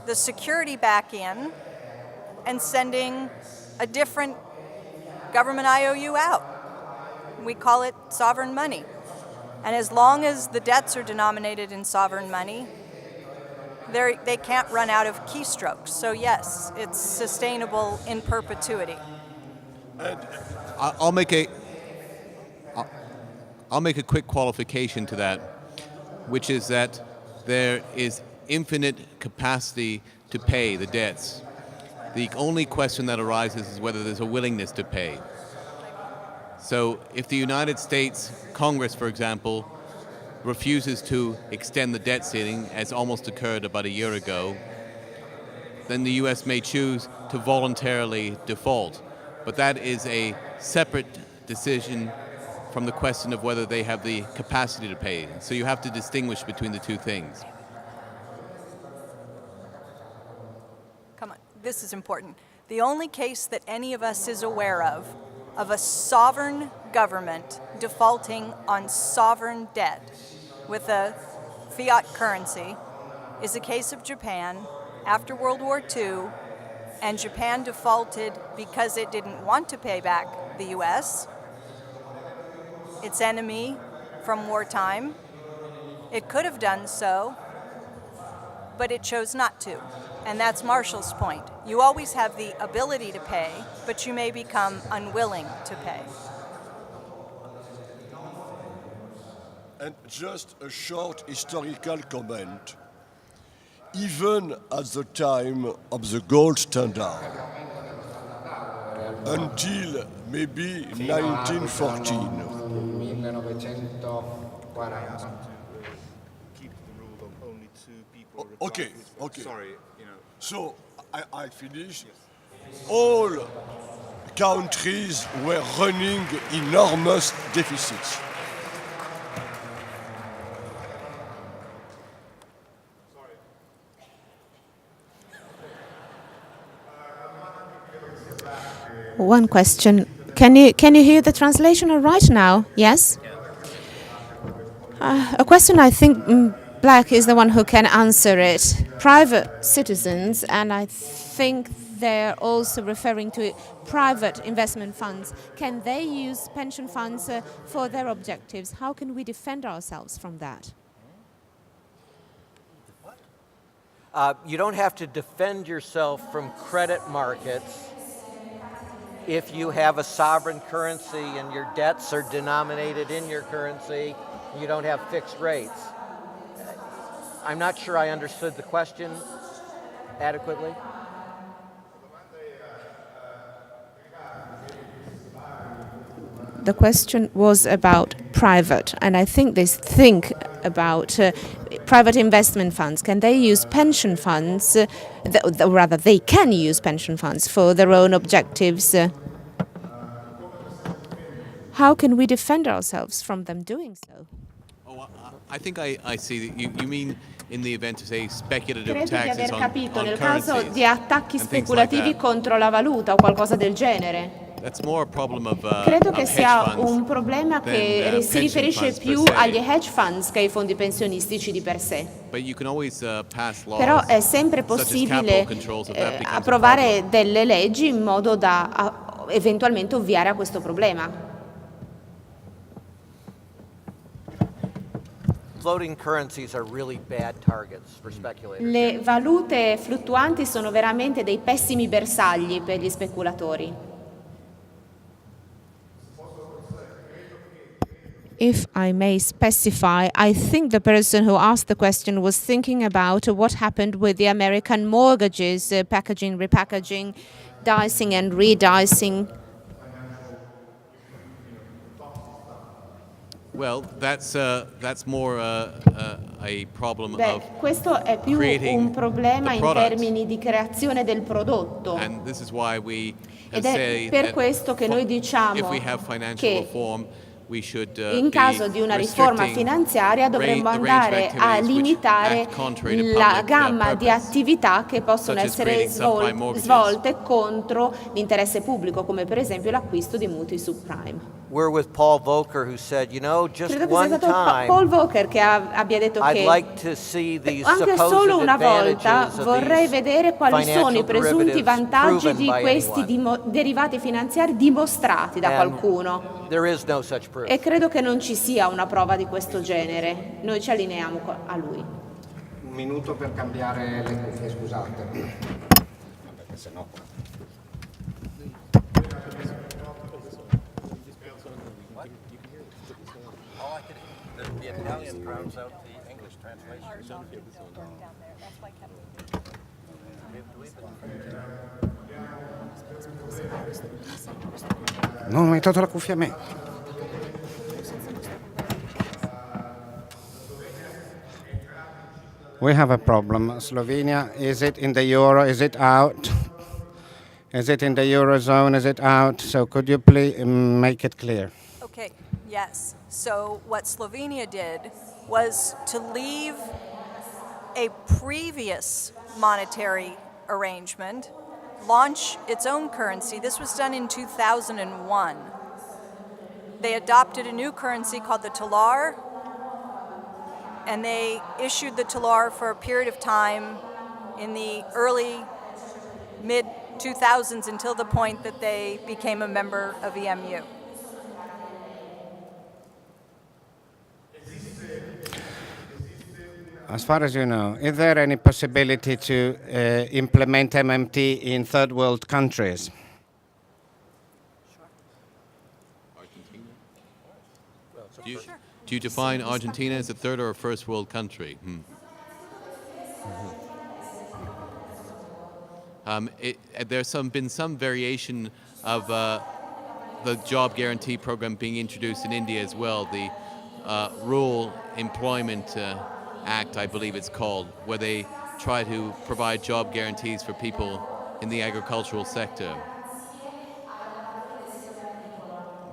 the security back in and sending a different government IOU out. We call it sovereign money. And as long as the debts are denominated in sovereign money, they can't run out of keystrokes. So yes, it's sustainable in perpetuity. I'll make a quick qualification to that, which is that there is infinite capacity to pay the debts. The only question that arises is whether there's a willingness to pay. So if the United States Congress, for example, refuses to extend the debt ceiling, as almost occurred about a year ago, then the U.S. may choose to voluntarily default. But that is a separate decision from the question of whether they have the capacity to pay. So you have to distinguish between the two things. Come on, this is important. The only case that any of us is aware of a sovereign government defaulting on sovereign debt with a fiat currency is a case of Japan after World War II, and Japan defaulted because it didn't want to pay back the US, its enemy from wartime. It could have done so, but it chose not to. And that's Marshall's point. You always have the ability to pay, but you may become unwilling to pay. And just a short historical comment. Even at the time of the gold standard, until maybe 1914, Keep the rule of only two people. okay. Sorry, you know. So I finish. All countries were running enormous deficits. One question. Can you hear the translation all right now? Yes? A question I think Black is the one who can answer it. private citizens, and I think they're also referring to private investment funds. Can they use pension funds for their objectives? How can we defend ourselves from that? You don't have to defend yourself from credit markets if you have a sovereign currency and your debts are denominated in your currency, you don't have fixed rates. I'm not sure I understood the question adequately. The question was about private, and I think they think about private investment funds. Can they use pension funds, rather they can use pension funds for their own objectives? How can we defend ourselves from them doing so? Oh, I think I see that you mean in the event of, say, speculative Credo di taxes aver on capito nel caso currencies di attacchi and things like speculativi that. contro la valuta o qualcosa del genere. That's more a problem of Credo che hedge sia funds un problema che than, si pension riferisce funds per più se. agli hedge funds che ai fondi pensionistici di per sé. But you can always pass laws Però è sempre such as possibile capital controls if that becomes a approvare problem. delle leggi in modo da eventualmente ovviare a questo problema. Floating currencies are really bad targets for speculators. Le valute fluttuanti sono veramente dei pessimi bersagli per gli speculatori. If I may specify, I think the person who asked the question was thinking about what happened with the American mortgages, packaging, repackaging, dicing and redicing. Well, that's more a problem Beh, of questo è più creating un problema the in product. termini di creazione del prodotto. And this is why we Ed è say per that questo che noi diciamo if we have financial che reform, we should in caso di una riforma finanziaria dovremmo andare a limitare la gamma di attività che possono essere svolte contro l'interesse pubblico, come per esempio l'acquisto di mutui subprime. We're with Paul Volcker, who said, you know, just Credo che sia one stato time, Paul Volcker che abbia detto I'd che like to see these anche supposed solo una volta advantages of vorrei these vedere quali sono i financial presunti derivatives vantaggi proven di by questi anyone. derivati finanziari dimostrati da And qualcuno. there is no such proof. E credo che non ci sia una prova di questo genere. Noi ci allineiamo a lui. Un minuto per cambiare le cuffie, scusate. Perché sennò... The Italian drowns out the English translation. Non hai tolto la cuffia a me. We have a problem. Slovenia, is it in the euro? Is it out? Is it in the eurozone? Is it out? So could you please make it clear? Okay, yes. So what Slovenia did was to leave a previous monetary arrangement, launch its own currency. This was done in 2001. They adopted a new currency called the talar, and they issued the talar for a period of time in the early, mid-2000s until the point that they became a member of EMU. As far as you know, is there any possibility to implement MMT in third world countries? Do you define Argentina as a third or a first world country? There's been some variation of the job guarantee program being introduced in India as well. The Rural Employment Act, I believe it's called, where they try to provide job guarantees for people in the agricultural sector.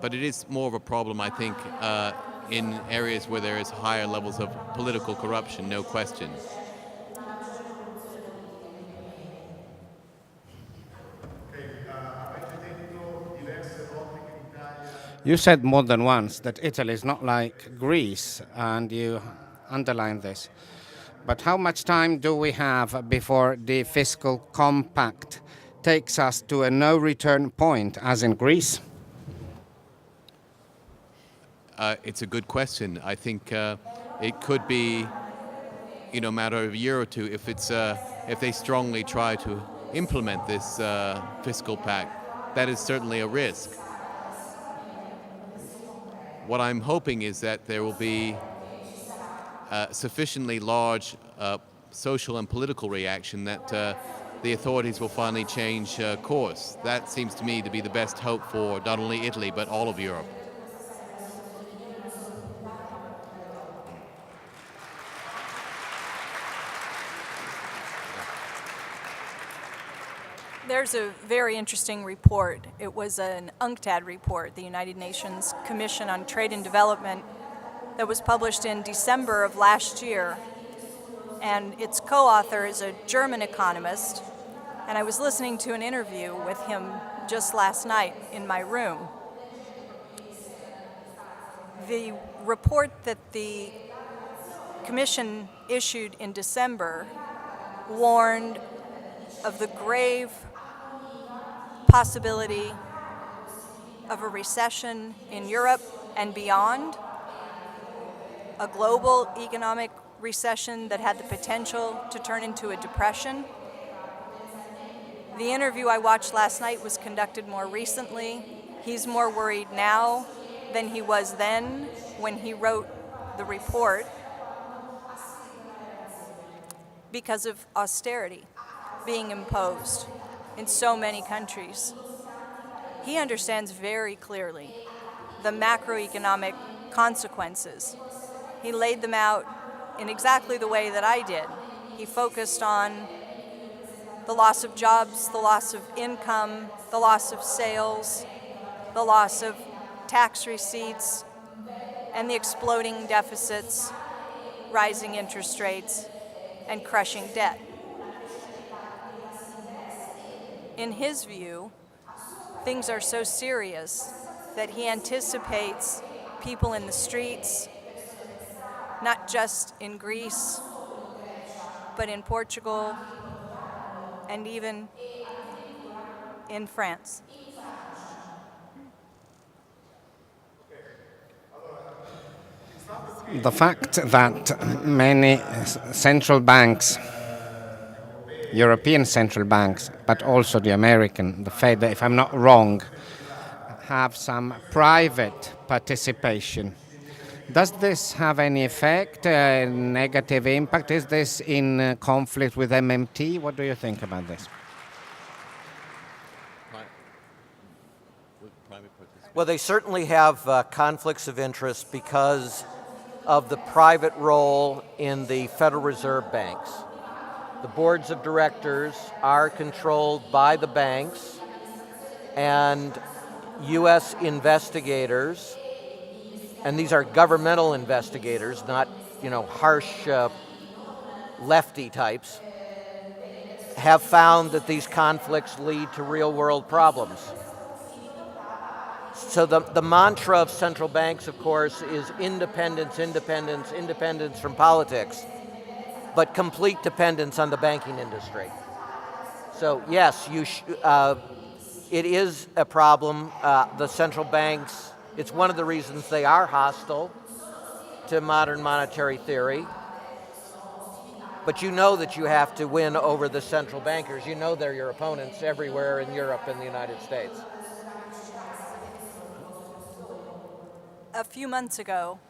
But it is more of a problem, I think, in areas where there is higher levels of political corruption, no question. You said more than once that Italy is not like Greece, and you underlined this. But how much time do we have before the fiscal compact takes us to a no-return point, as in Greece? It's a good question. I think it could be, a matter of a year or two if they strongly try to implement this fiscal pact. That is certainly a risk. What I'm hoping is that there will be sufficiently large social and political reaction that the authorities will finally change course. That seems to me to be the best hope for not only Italy but all of Europe. There's a very interesting report. It was an UNCTAD report, the United Nations Commission on Trade and Development, that was published in December of last year. And its co-author is a German economist, and I was listening to an interview with him just last night in my room. The report that the Commission issued in December warned of the grave possibility of a recession in Europe and beyond, a global economic recession that had the potential to turn into a depression. The interview I watched last night was conducted more recently. He's more worried now than he was then when he wrote the report because of austerity being imposed in so many countries. He understands very clearly the macroeconomic consequences. He laid them out in exactly the way that I did. He focused on the loss of jobs, the loss of income, the loss of sales, the loss of tax receipts, and the exploding deficits, rising interest rates, and crushing debt. In his view, things are so serious that he anticipates people in the streets, not just in Greece, but in Portugal, and even in France. The fact that many central banks, European central banks, but also the American, the Fed, if I'm not wrong, have some private participation. Does this have any effect, negative impact? Is this in conflict with MMT? What do you think about this? Well, they certainly have conflicts of interest because of the private role in the Federal Reserve banks. The boards of directors are controlled by the banks, and U.S. investigators, and these are governmental investigators, not, harsh lefty types, have found that these conflicts lead to real-world problems. So the mantra of central banks, of course, is independence, independence, independence from politics, but complete dependence on the banking industry. So yes, it is a problem. The central banks, it's one of the reasons they are hostile to modern monetary theory. But you know that you have to win over the central bankers. You know they're your opponents everywhere in Europe and the United States. A few months ago,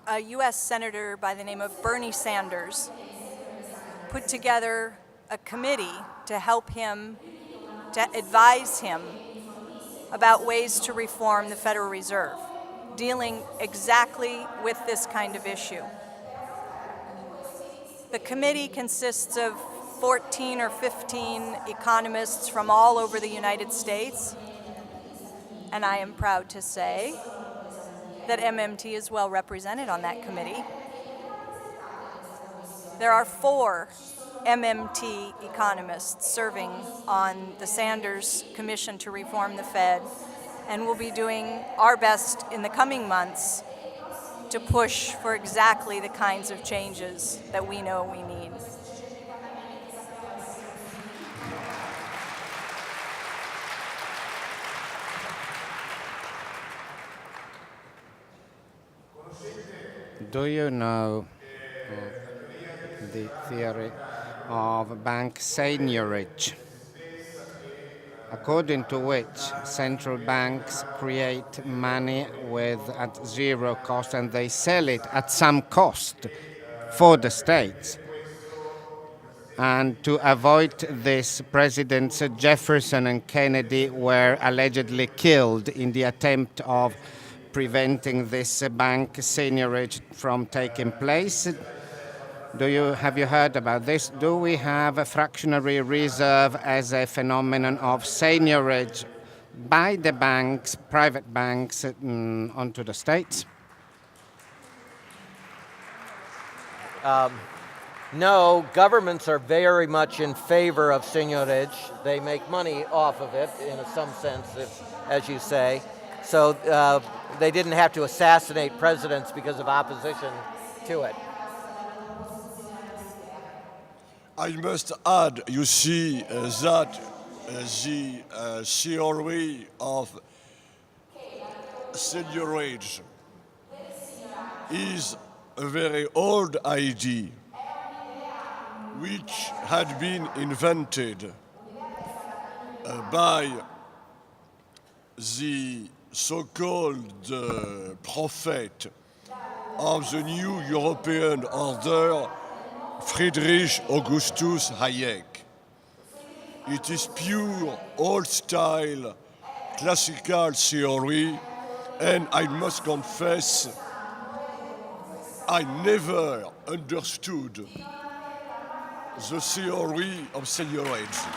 a U.S. Senator by the name of Bernie Sanders put together a committee to help him, to advise him about ways to reform the Federal Reserve, dealing exactly with this kind of issue. The committee consists of 14 or 15 economists from all over the United States, and I am proud to say that MMT is well represented on that committee. There are 4 MMT economists serving on the Sanders Commission to reform the Fed, and we'll be doing our best in the coming months to push for exactly the kinds of changes that we know we need. Do you know the theory of bank seigniorage, according to which central banks create money at zero cost and they sell it at some cost for the states? And to avoid this, Presidents Jefferson and Kennedy were allegedly killed in the attempt of preventing this bank seigniorage from taking place. Have you heard about this? Do we have a fractionary reserve as a phenomenon of seigniorage by the banks, private banks, onto the states? No, governments are very much in favor of seigniorage. They make money off of it in some sense, as you say. So they didn't have to assassinate presidents because of opposition to it. I must add, you see, that the theory of seigniorage is a very old idea which had been invented by the so-called prophet of the new European order, Friedrich Augustus Hayek. It is pure old-style classical theory, and I must confess, I never understood the theory of seigniorage.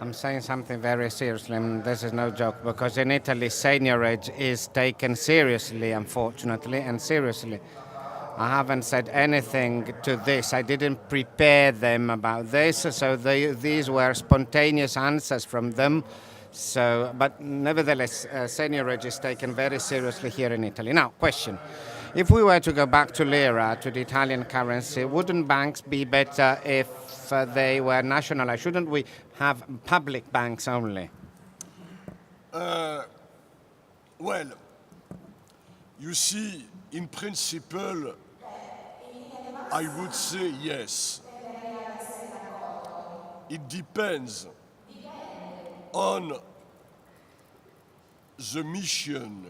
I'm saying something very seriously, and this is no joke, because in Italy, seigniorage is taken seriously, unfortunately, and seriously. I haven't said anything to this. I didn't prepare them about this, so these were spontaneous answers from them. But nevertheless, seigniorage is taken very seriously here in Italy. Now, question. If we were to go back to lira, to the Italian currency, wouldn't banks be better if they were nationalized? Shouldn't we have public banks only? Well, you see, in principle, I would say yes. It depends on the mission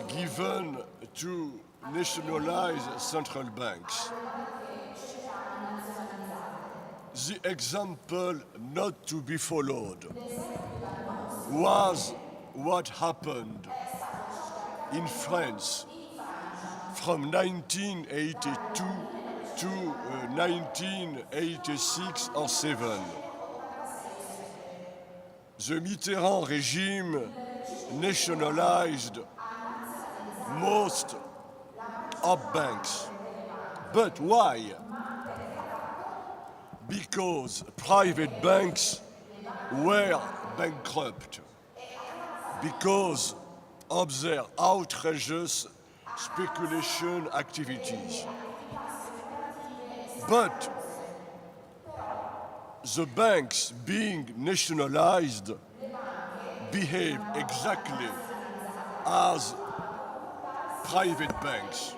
given to nationalize central banks. The example not to be followed was what happened in France from 1982 to 1986 or 7. The Mitterrand regime nationalized most of banks. But why? Because private banks were bankrupt because of their outrageous speculation activities. But the banks being nationalized behave exactly as private banks.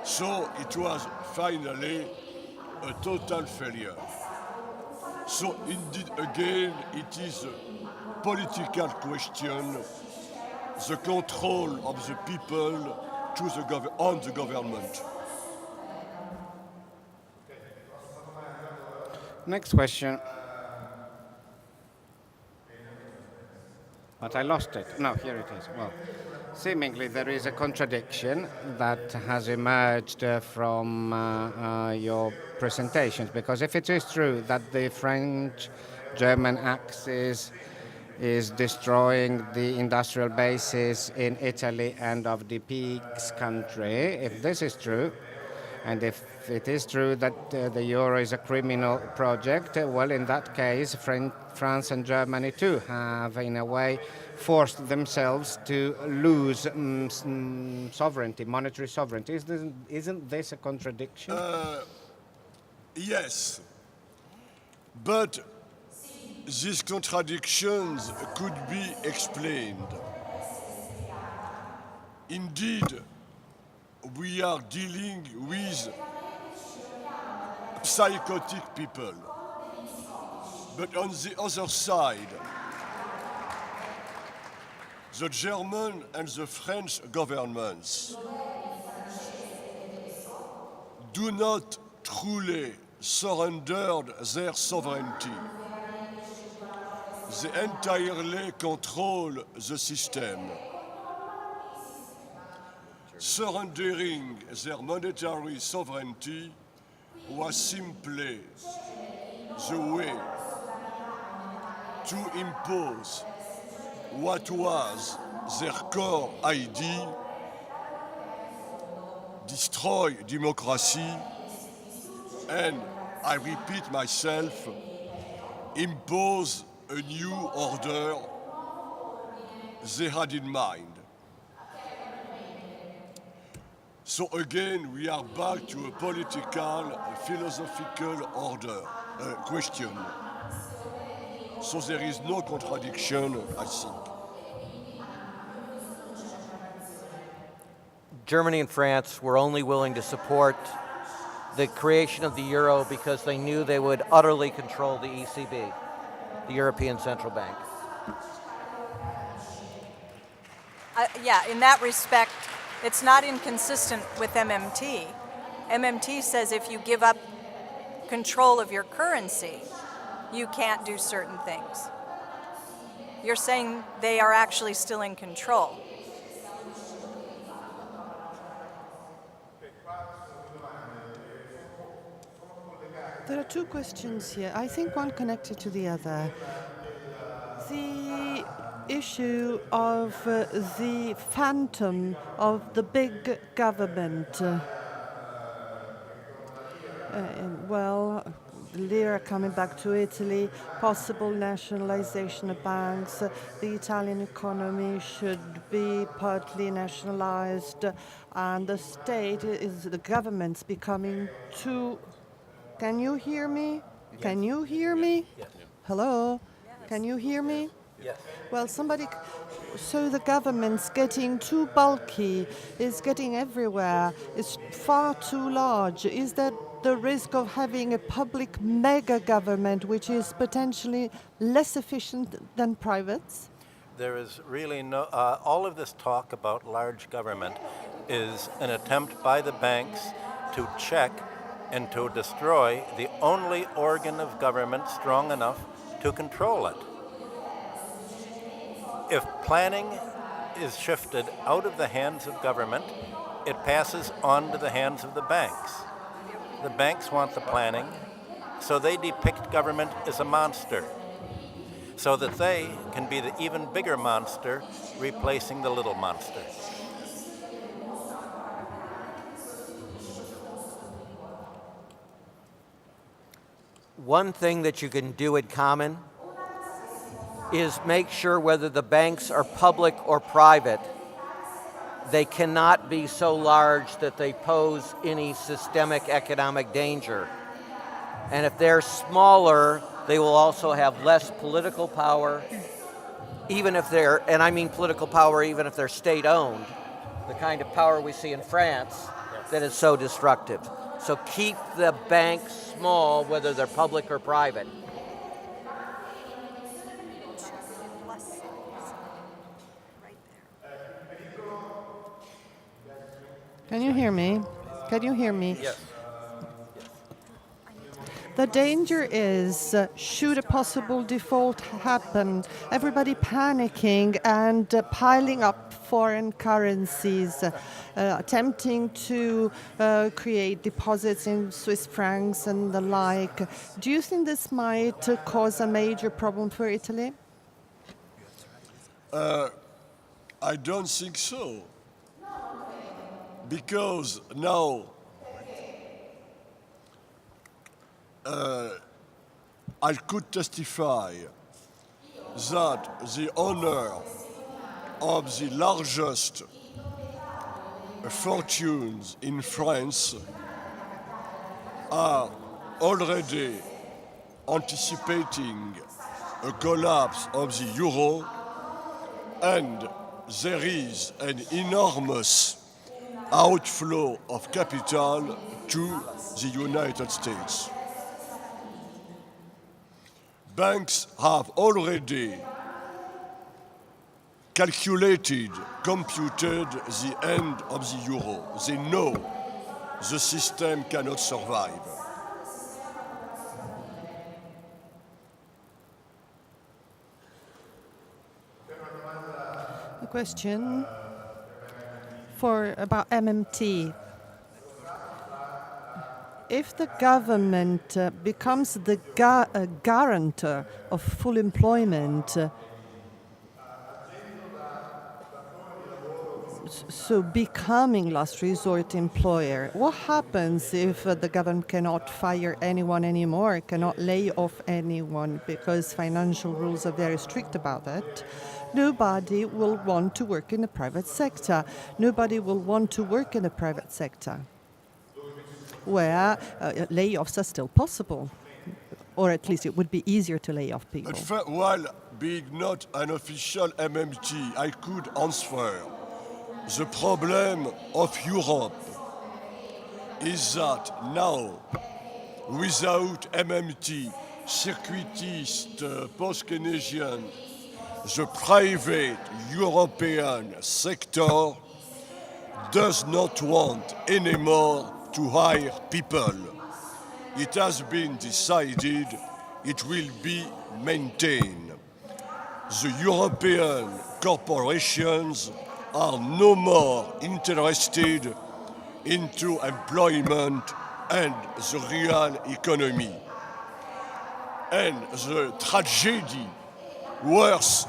So it was finally a total failure. So indeed, again, it is a political question, the control of the people on the government. Next question. But I lost it. No, here it is. Well, seemingly there is a contradiction that has emerged from your presentations, because if it is true that the French-German axis is destroying the industrial bases in Italy and of the PIGS country, if this is true, And if it is true that the euro is a criminal project, well, in that case, France and Germany too have, in a way, forced themselves to lose sovereignty, monetary sovereignty. Isn't this a contradiction? Yes, but these contradictions could be explained. Indeed, we are dealing with psychotic people. But on the other side, the German and the French governments do not truly surrendered their sovereignty. They entirely control the system. Surrendering their monetary sovereignty was simply the way to impose what was their core idea: destroy democracy, and, I repeat myself, impose a new order they had in mind. So again, we are back to a political, philosophical order question. So there is no contradiction, I think. Germany and France were only willing to support the creation of the euro because they knew they would utterly control the ECB, the European Central Bank. Yeah, in that respect, it's not inconsistent with MMT. MMT says if you give up control of your currency, you can't do certain things. You're saying they are actually still in control. There are two questions here. I think one connected to the other. The issue of the phantom of the big government. Well, lira coming back to Italy, possible nationalization of banks, the Italian economy should be partly nationalized, and the state the government's becoming too. Can you hear me? Yes. Can you hear me? Yes. Hello? Yes. Can you hear me? Yes. Well, so the government's getting too bulky, it's getting everywhere, it's far too large. Is that the risk of having a public mega government which is potentially less efficient than privates? There is really no, all of this talk about large government is an attempt by the banks to check and to destroy the only organ of government strong enough to control it. If planning is shifted out of the hands of government, it passes on to the hands of the banks. The banks want the planning, so they depict government as a monster, so that they can be the even bigger monster replacing the little monster. One thing that you can do in common is make sure whether the banks are public or private, they cannot be so large that they pose any systemic economic danger. And if they're smaller, they will also have less political power, even if they're, and I mean political power even if they're state-owned, the kind of power we see in France that is so destructive. So keep the banks small, whether they're public or private. Can you hear me? Can you hear me? Yes. The danger is, should a possible default happen, everybody panicking and piling up foreign currencies, attempting to create deposits in Swiss francs and the like. Do you think this might cause a major problem for Italy? I don't think so. Because now I could testify that the owner of the largest fortunes in France are already anticipating a collapse of the euro, and there is an enormous outflow of capital to the United States. Banks have already calculated, computed the end of the euro. They know the system cannot survive. A question about MMT. If the government becomes the guarantor of full employment, so becoming last resort employer, what happens if the government cannot fire anyone anymore, cannot lay off anyone because financial rules are very strict about it? Nobody will want to work in the private sector. Nobody will want to work in the private sector, where layoffs are still possible, or at least it would be easier to lay off people. But while being not an official MMT, I could answer. The problem of Europe is that now, without MMT, circuitist, post-Keynesian, the private European sector does not want anymore to hire people. It has been decided it will be maintained. The European corporations are no more interested into employment and the real economy. And the tragedy, worse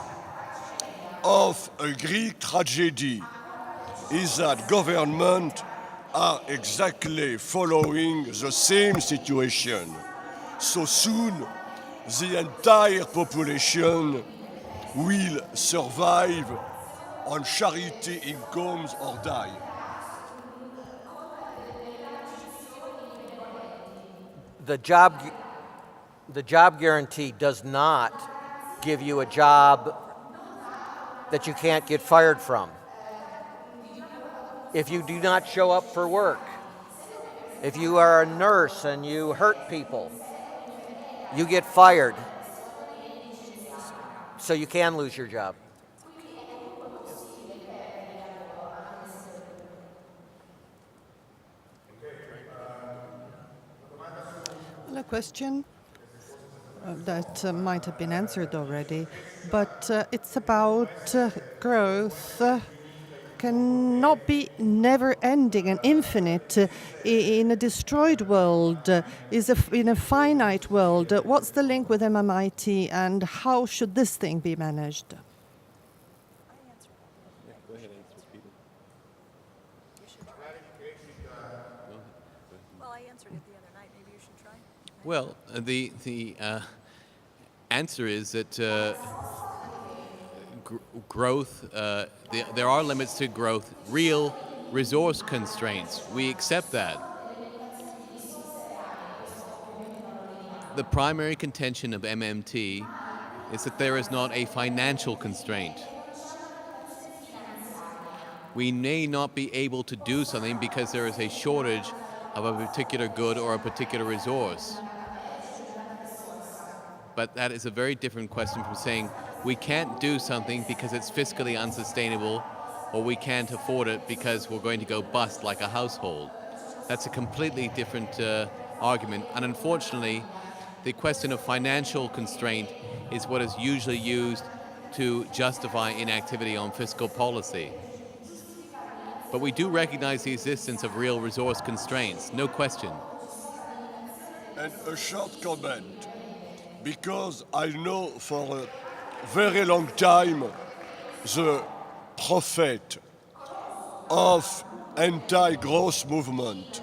of a Greek tragedy, is that governments are exactly following the same situation. So soon, the entire population will survive on charity incomes or die. The job guarantee does not give you a job that you can't get fired from. If you do not show up for work, if you are a nurse and you hurt people, you get fired. So you can lose your job. A question that might have been answered already, but it's about growth. Cannot be never-ending and infinite in a destroyed world, in a finite world. What's the link with MMT, and how should this thing be managed? Go ahead and answer, Peter. Well, I answered it the other night. Maybe you should try. Well, the answer is that growth, there are limits to growth, real resource constraints. We accept that. The primary contention of MMT is that there is not a financial constraint. We may not be able to do something because there is a shortage of a particular good or a particular resource. But that is a very different question from saying we can't do something because it's fiscally unsustainable, or we can't afford it because we're going to go bust like a household. That's a completely different argument. And unfortunately, the question of financial constraint is what is usually used to justify inactivity on fiscal policy. But we do recognize the existence of real resource constraints, no question. And a short comment, because I know for a very long time the prophet of anti-growth movement,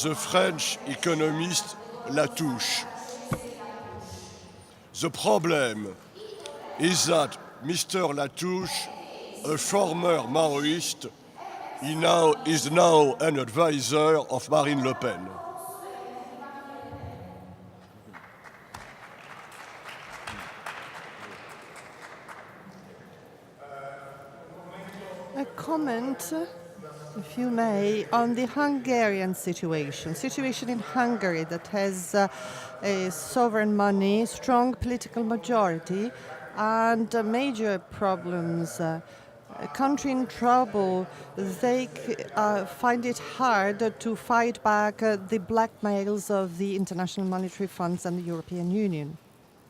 the French economist Latouche. The problem is that Mr. Latouche, a former Maoist, is now an advisor of Marine Le Pen. A comment, if you may, on the Hungarian situation in Hungary that has a sovereign money, strong political majority, and major problems. A country in trouble, they find it hard to fight back the blackmails of the International Monetary Funds and the European Union.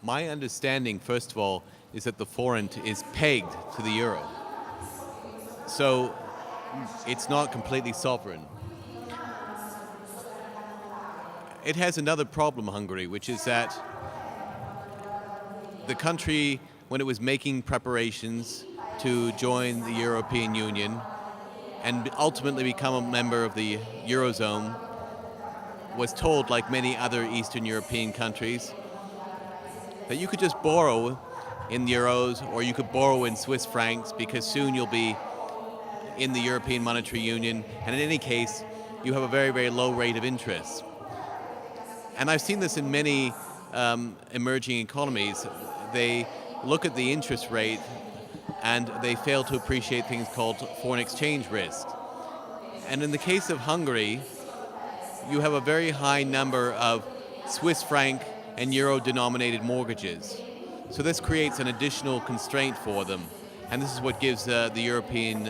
My understanding, first of all, is that the forint is pegged to the euro. So it's not completely sovereign. It has another problem, Hungary, which is that the country, when it was making preparations to join the European Union and ultimately become a member of the Eurozone, was told, like many other Eastern European countries, that you could just borrow in euros or you could borrow in Swiss francs because soon you'll be in the European Monetary Union, and in any case, you have a very, very low rate of interest. And I've seen this in many emerging economies. They look at the interest rate and they fail to appreciate things called foreign exchange risk. And in the case of Hungary, you have a very high number of Swiss franc and euro denominated mortgages. So this creates an additional constraint for them. And this is what gives the European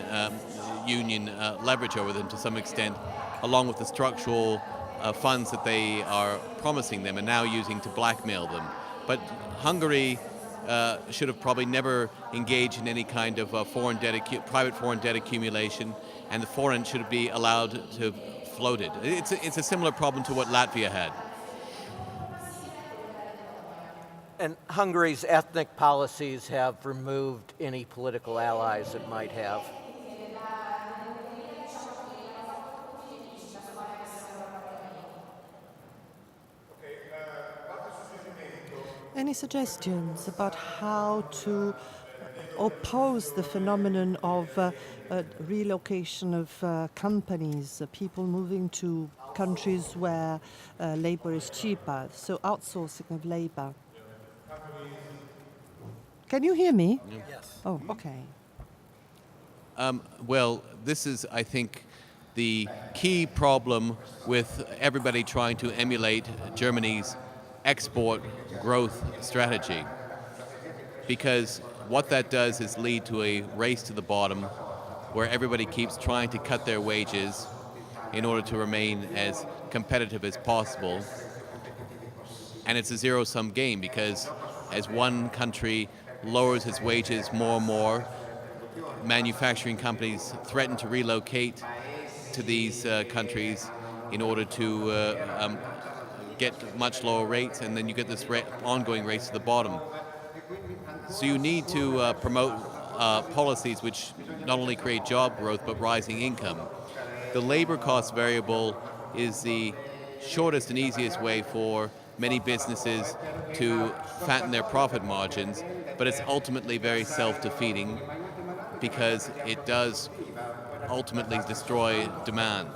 Union leverage over them to some extent, along with the structural funds that they are promising them and now using to blackmail them. But Hungary should have probably never engaged in any kind of private foreign debt accumulation, and the forint should be allowed to float it. It's a similar problem to what Latvia had. And Hungary's ethnic policies have removed any political allies it might have. Any suggestions about how to oppose the phenomenon of relocation of companies, people moving to countries where labor is cheaper, so outsourcing of labor? Can you hear me? Yes. Oh, okay. Well, this is, I think, the key problem with everybody trying to emulate Germany's export growth strategy. Because what that does is lead to a race to the bottom where everybody keeps trying to cut their wages in order to remain as competitive as possible. And it's a zero-sum game because as one country lowers its wages more and more, manufacturing companies threaten to relocate to these countries in order to get much lower rates, and then you get this ongoing race to the bottom. So you need to promote policies which not only create job growth but rising income. The labor cost variable is the shortest and easiest way for many businesses to fatten their profit margins, but it's ultimately very self-defeating because it does ultimately destroy demand.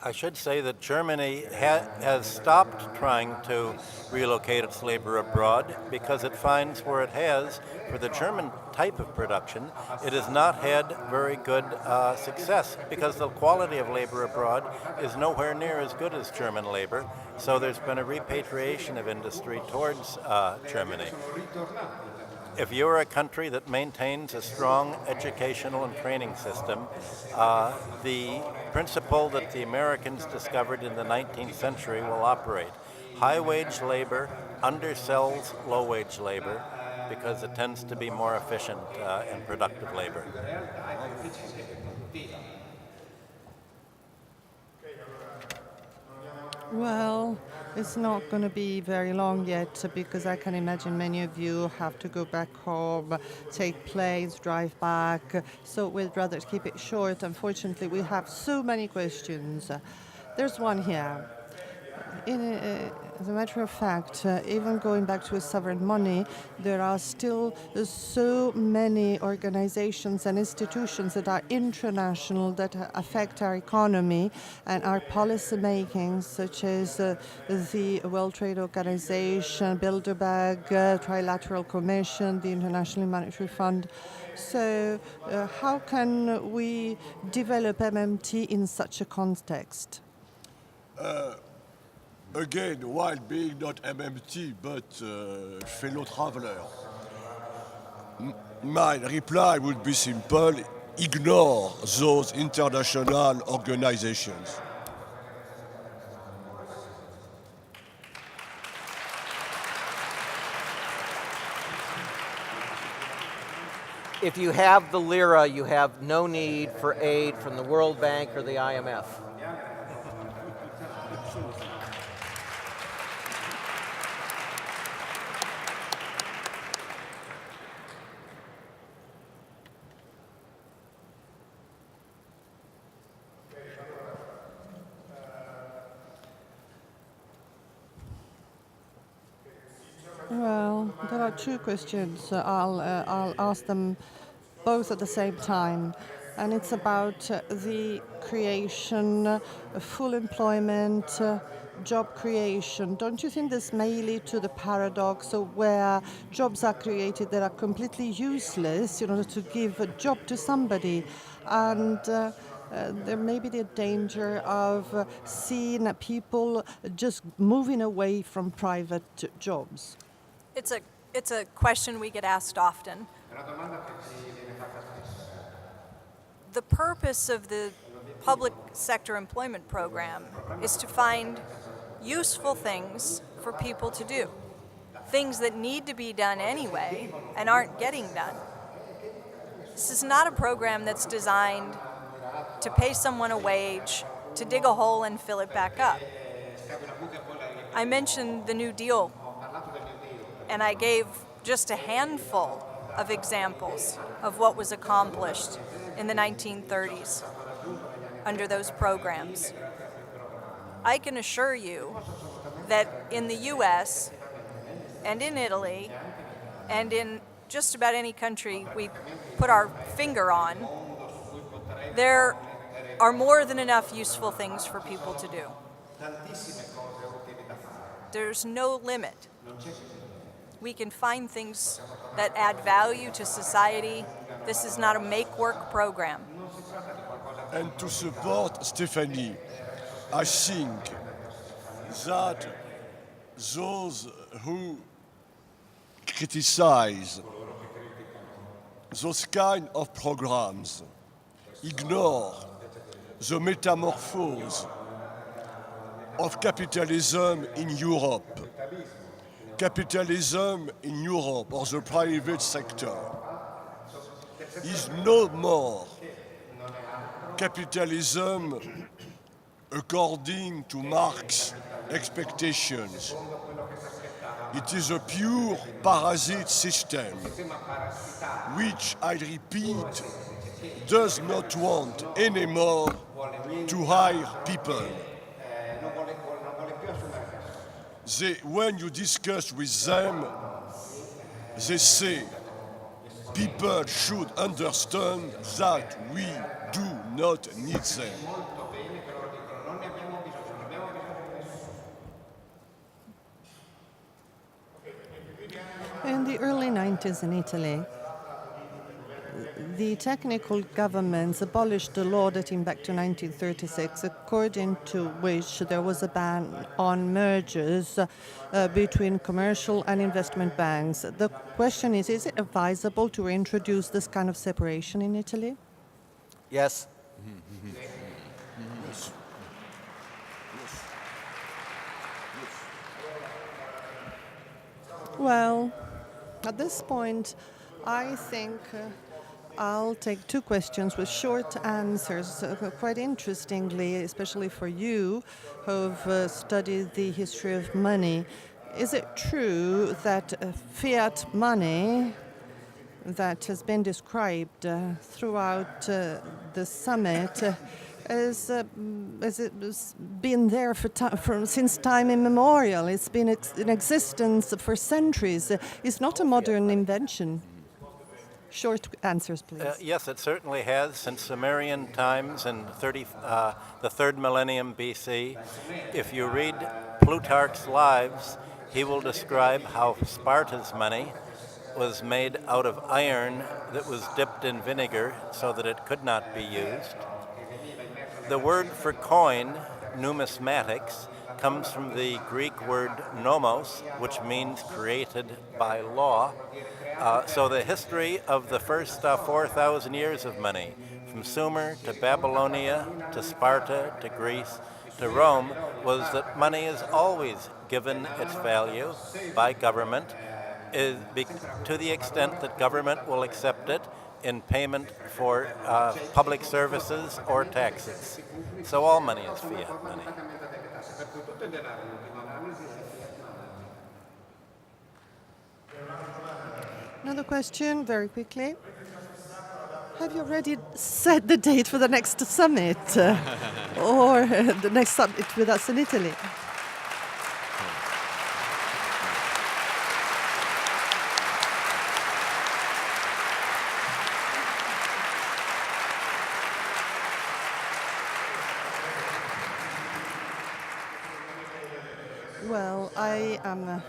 I should say that Germany has stopped trying to relocate its labor abroad because it finds where it has, for the German type of production, it has not had very good success because the quality of labor abroad is nowhere near as good as German labor. So there's been a repatriation of industry towards Germany. If you're a country that maintains a strong educational and training system, the principle that the Americans discovered in the 19th century will operate. High-wage labor undersells low-wage labor because it tends to be more efficient and productive labor. Well, it's not going to be very long yet because I can imagine many of you have to go back home, take planes, drive back. So we'd rather keep it short. Unfortunately, we have so many questions. There's one here. As a matter of fact, even going back to a sovereign money, there are still so many organizations and institutions that are international that affect our economy and our policy making, such as the World Trade Organization, Bilderberg, Trilateral Commission, the International Monetary Fund. So how can we develop MMT in such a context? Again, while being not MMT but fellow traveler, my reply would be simple: ignore those international organizations. If you have the lira, you have no need for aid from the World Bank or the IMF. Well, there are two questions. I'll ask them both at the same time. And it's about the creation, full employment, job creation. Don't you think this may lead to the paradox of where jobs are created that are completely useless in order to give a job to somebody? And there may be the danger of seeing people just moving away from private jobs. It's a question we get asked often. The purpose of the public sector employment program is to find useful things for people to do, things that need to be done anyway and aren't getting done. This is not a program that's designed to pay someone a wage, to dig a hole and fill it back up. I mentioned the New Deal, and I gave just a handful of examples of what was accomplished in the 1930s under those programs. I can assure you that in the US and in Italy and in just about any country we put our finger on, there are more than enough useful things for people to do. There's no limit. We can find things that add value to society. This is not a make-work program. And to support Stephanie, I think that those who criticize those kind of programs ignore the metamorphose of capitalism in Europe. Capitalism in Europe, or the private sector, is no more capitalism according to Marx's expectations. It is a pure parasite system, which, I repeat, does not want anymore to hire people. When you discuss with them, they say people should understand that we do not need them. In the early 90s in Italy, the technical governments abolished the law dating back to 1936, according to which there was a ban on mergers between commercial and investment banks. The question is it advisable to reintroduce this kind of separation in Italy? Yes. Well, at this point, I think I'll take two questions with short answers. Quite interestingly, especially for you who've studied the history of money, is it true that fiat money that has been described throughout the summit has been there since time immemorial. It's been in existence for centuries. It's not a modern invention. Short answers, please. Yes, it certainly has since Sumerian times in the 3rd millennium BC. If you read Plutarch's Lives, he will describe how Sparta's money was made out of iron that was dipped in vinegar so that it could not be used. The word for coin, numismatics, comes from the Greek word nomos, which means created by law. So the history of the first 4,000 years of money, from Sumer to Babylonia to Sparta to Greece to Rome, was that money is always given its value by government to the extent that government will accept it in payment for public services or taxes. So all money is fiat money. Another question, very quickly. Have you already set the date for the next summit or the next summit with us in Italy? Well, I am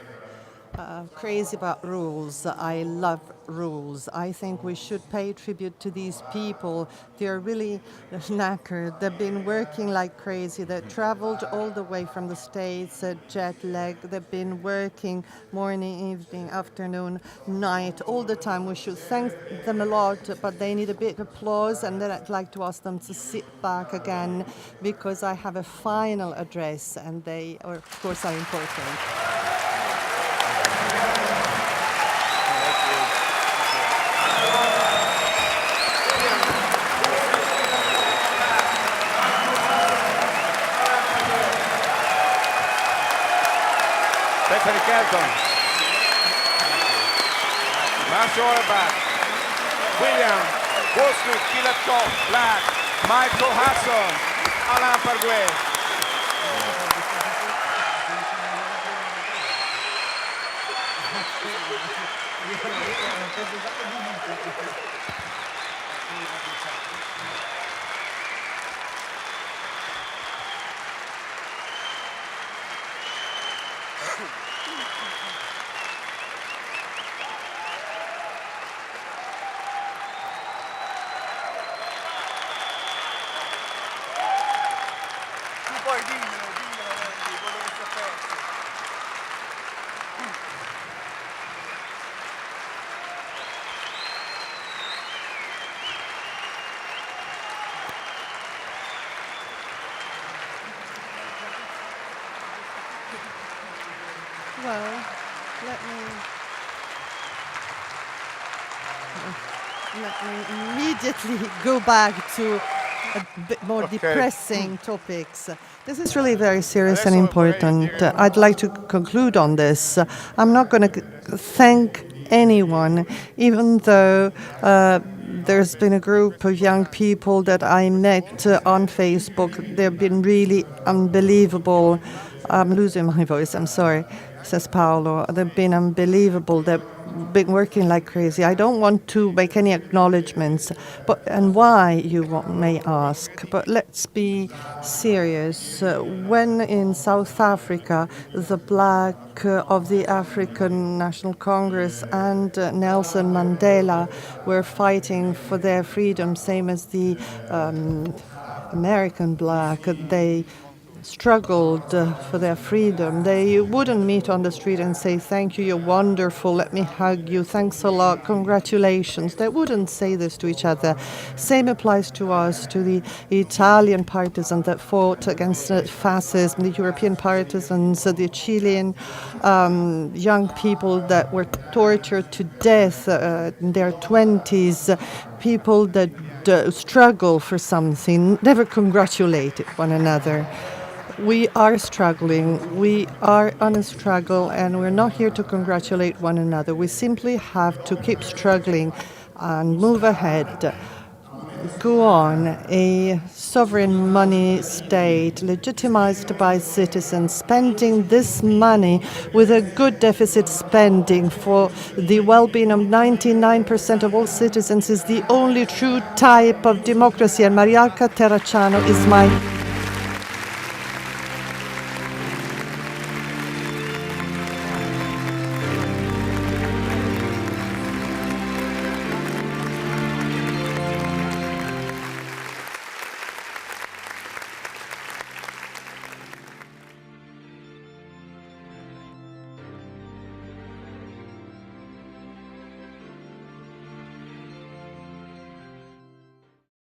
crazy about rules. I love rules. I think we should pay tribute to these people. They're really knackered. They've been working like crazy. They traveled all the way from the States, jet lag. They've been working morning, evening, afternoon, night, all the time. We should thank them a lot, but they need a big applause. And then I'd like to ask them to sit back again because I have a final address and they, of course, are important. Kelton, Marshall Orbach, William, Bosnick, Kilatov, Black, Michael Hudson, Alain Parguet. Well, let me immediately go back to a bit more depressing topics. This is really very serious and important. I'd like to conclude on this. I'm not going to thank anyone, even though there's been a group of young people that I met on Facebook. They've been really unbelievable. I'm losing my voice, I'm sorry, says Paolo. They've been unbelievable. They've been working like crazy. I don't want to make any acknowledgements, and why, you may ask. But let's be serious. When in South Africa, the black of the African National Congress and Nelson Mandela were fighting for their freedom, same as the American black, they struggled for their freedom. They wouldn't meet on the street and say, thank you, you're wonderful, let me hug you, thanks a lot, congratulations. They wouldn't say this to each other. Same applies to us, to the Italian partisans that fought against fascism, the European partisans, the Chilean young people that were tortured to death in their 20s, people that struggle for something, never congratulated one another. We are struggling, we are on a struggle, and we're not here to congratulate one another. We simply have to keep struggling and move ahead. go on. A sovereign money state, legitimized by citizens, spending this money with a good deficit spending for the well-being of 99% of all citizens is the only true type of democracy. And Mariarca Terracciano is my